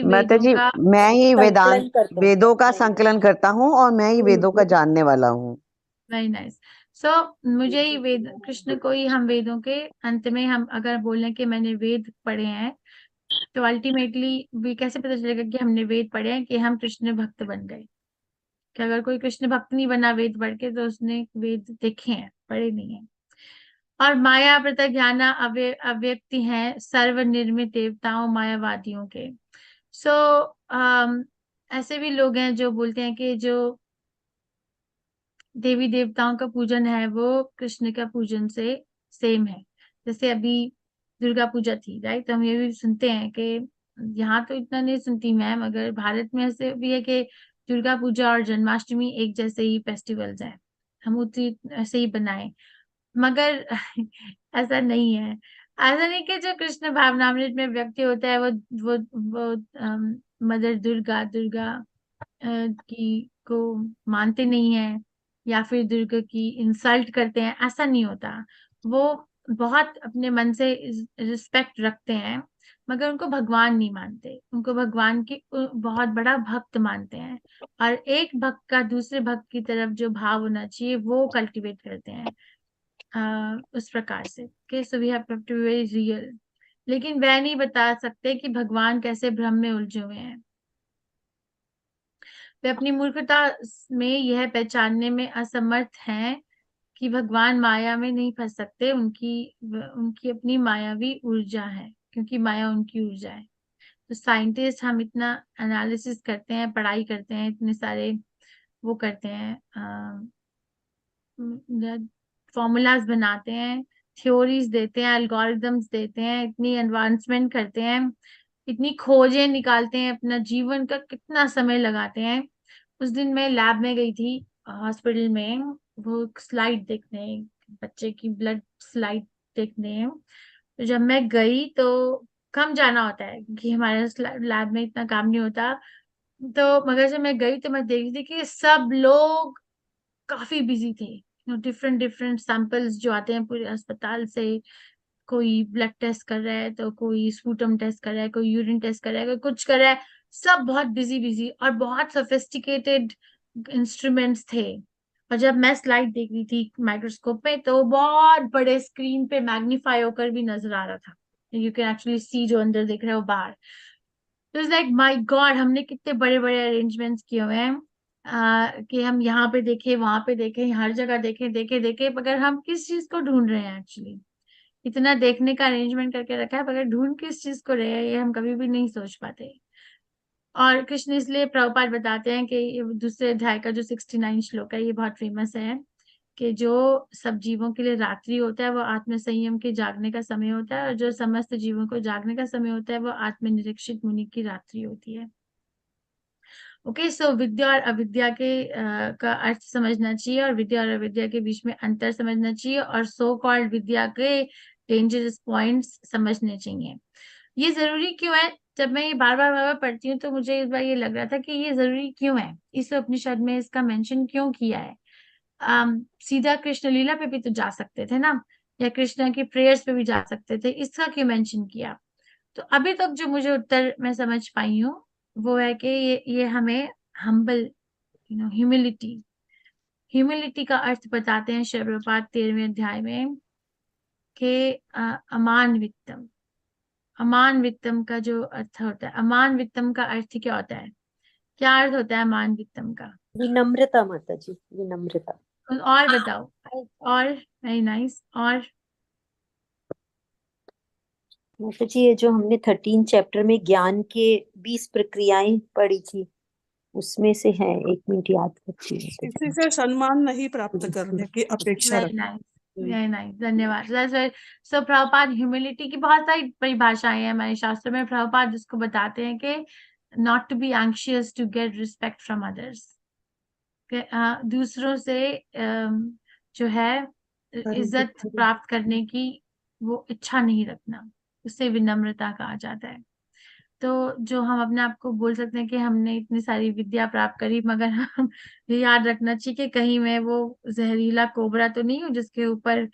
माता वेदों जी, का मैं ही वेदांत संकलन करते हैं। वेदों का संकलन करता हूँ और मैं ही वेदों का जानने वाला हूँ। Very nice. सो मुझे ही वेद, कृष्ण को ही हम वेदों के अंत में, हम अगर बोलें कि मैंने वेद पढ़े हैं, तो अल्टीमेटली भी कैसे पता चलेगा कि हमने वेद पढ़े हैं, कि हम कृष्ण भक्त बन गए। कि अगर कोई कृष्ण भक्त नहीं बना वेद पढ़ के, तो उसने वेद देखे हैं, पढ़े नहीं है। और माया प्रत्याज्ञाना अव्यक्ति हैं सर्वनिर्मित देवताओं मायावादियों के। सो ऐसे भी लोग हैं जो बोलते हैं कि जो देवी देवताओं का पूजन है वो कृष्ण का पूजन से सेम है। जैसे अभी दुर्गा पूजा थी, राइट, तो हम ये भी सुनते हैं कि, यहाँ तो इतना नहीं सुनती मैं, मगर भारत में ऐसे भी है कि दुर्गा पूजा और जन्माष्टमी एक जैसे ही फेस्टिवल्स हैं, हम उसी ऐसे ही बनाए, मगर ऐसा नहीं है। ऐसा नहीं कि जो कृष्ण भावनामृत में व्यक्ति होता है वो मदर दुर्गा की को मानते नहीं है, या फिर दुर्गा की इंसल्ट करते हैं, ऐसा नहीं होता। वो बहुत अपने मन से रिस्पेक्ट रखते हैं, मगर उनको भगवान नहीं मानते, उनको भगवान की बहुत बड़ा भक्त मानते हैं। और एक भक्त का दूसरे भक्त की तरफ जो भाव होना चाहिए वो कल्टीवेट करते हैं उस प्रकार से, कि so we have to be very real. लेकिन वह नहीं बता सकते कि भगवान कैसे भ्रम में उलझे हुए हैं। वे अपनी मूर्खता में यह पहचानने में असमर्थ हैं कि भगवान माया में नहीं फंस सकते, उनकी अपनी मायावी ऊर्जा है, क्योंकि माया उनकी ऊर्जा है। तो साइंटिस्ट, हम इतना एनालिसिस करते हैं, पढ़ाई करते हैं, इतने सारे वो करते हैं, फॉर्मूलाज बनाते हैं, थ्योरीज देते हैं, एल्गोरिदम्स देते हैं, इतनी एडवांसमेंट करते हैं, इतनी खोजें निकालते हैं, अपना जीवन का कितना समय लगाते हैं। उस दिन मैं लैब में गई थी हॉस्पिटल में, वो स्लाइड देखने, बच्चे की ब्लड स्लाइड देखने। तो जब मैं गई तो कम जाना होता है क्योंकि हमारे लैब में इतना काम नहीं होता। तो मगर जब मैं गई तो मैं देख रही थी कि सब लोग काफी बिजी थे, डिफरेंट डिफरेंट सैंपल्स जो आते हैं पूरे अस्पताल से, कोई ब्लड टेस्ट कर रहा है, तो कोई स्पूटम टेस्ट कर रहा है, कोई यूरिन टेस्ट कर रहा है, कोई कुछ कर रहा है, सब बहुत बिजी बिजी और बहुत सोफिस्टिकेटेड इंस्ट्रूमेंट्स थे। और जब मैं स्लाइड देख रही थी माइक्रोस्कोप पे, तो बहुत बड़े स्क्रीन पे मैग्नीफाई होकर भी नजर आ रहा था, यू कैन एक्चुअली सी जो अंदर दिख रहा है वो बाहर। तो इट्स लाइक माय गॉड, हमने कितने बड़े बड़े अरेंजमेंट्स किए हुए हैं कि हम यहाँ पे देखें, वहां पे देखें, हर जगह देखें, देखे देखे, मगर हम किस चीज को ढूंढ रहे हैं एक्चुअली। इतना देखने का अरेंजमेंट करके रखा है, मगर ढूंढ किस चीज को रहे हैं ये हम कभी भी नहीं सोच पाते। और कृष्ण इसलिए प्रभुपाद बताते हैं कि ये दूसरे अध्याय का जो 69 श्लोक है ये बहुत फेमस है, कि जो सब जीवों के लिए रात्रि होता है वो आत्म संयम के जागने का समय होता है, और जो समस्त जीवों को जागने का समय होता है वो आत्मनिरीक्षित मुनि की रात्रि होती है। ओके, सो विद्या और अविद्या के का अर्थ समझना चाहिए, और विद्या और अविद्या के बीच में अंतर समझना चाहिए, और सो कॉल्ड विद्या के डेंजरस पॉइंट्स समझने चाहिए। ये जरूरी क्यों है? जब मैं ये बार बार पढ़ती हूँ तो मुझे इस बार ये लग रहा था कि ये जरूरी क्यों है, इस उपनिषद में इसका मेंशन क्यों किया है। सीधा कृष्ण लीला पे भी तो जा सकते थे ना, या कृष्ण की प्रेयर्स पे भी जा सकते थे, इसका क्यों मेंशन किया? तो अभी तक जो मुझे उत्तर मैं समझ पाई हूँ वो है कि ये हमें हम्बल, ह्यूमिलिटी, ह्यूमिलिटी का अर्थ बताते हैं श्री प्रभुपाद 13वें अध्याय में, कि अमान वित्तम, अमान वित्तम का जो अर्थ होता है, अमान वित्तम का अर्थ क्या होता है, क्या अर्थ होता है अमान वित्तम का? विनम्रता माता जी, विनम्रता। और बताओ, और वेरी नाइस। और माता जी ये जो हमने 13 चैप्टर में ज्ञान के 20 प्रक्रियाएं पढ़ी थी उसमें से है, 1 मिनट याद करती हूँ माता किसी जी। से सम्मान नहीं प्राप्त करने की अपेक्षा वेरी रखना। नाइस, वेरी नाइस, धन्यवाद। सो प्रभुपाद ह्यूमिलिटी की बहुत सारी परिभाषाएं हैं हमारे शास्त्रों में। प्रभुपाद जिसको बताते हैं कि not to be anxious to get respect from others, दूसरों से जो है इज्जत प्राप्त करने की वो इच्छा नहीं रखना, उससे विनम्रता कहा जाता है। तो जो हम अपने आप को बोल सकते हैं कि हमने इतनी सारी विद्या प्राप्त करी, मगर हम ये याद रखना चाहिए कि कहीं मैं वो जहरीला कोबरा तो नहीं हूँ जिसके ऊपर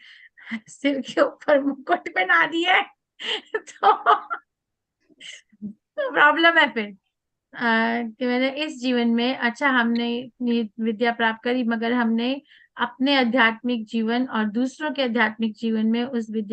सिर के ऊपर मुकुट बना दिया है। तो प्रॉब्लम है फिर कि मैंने इस जीवन में, अच्छा हमने इतनी विद्या प्राप्त करी मगर हमने अपने आध्यात्मिक जीवन और दूसरों के आध्यात्मिक जीवन में उस विद्या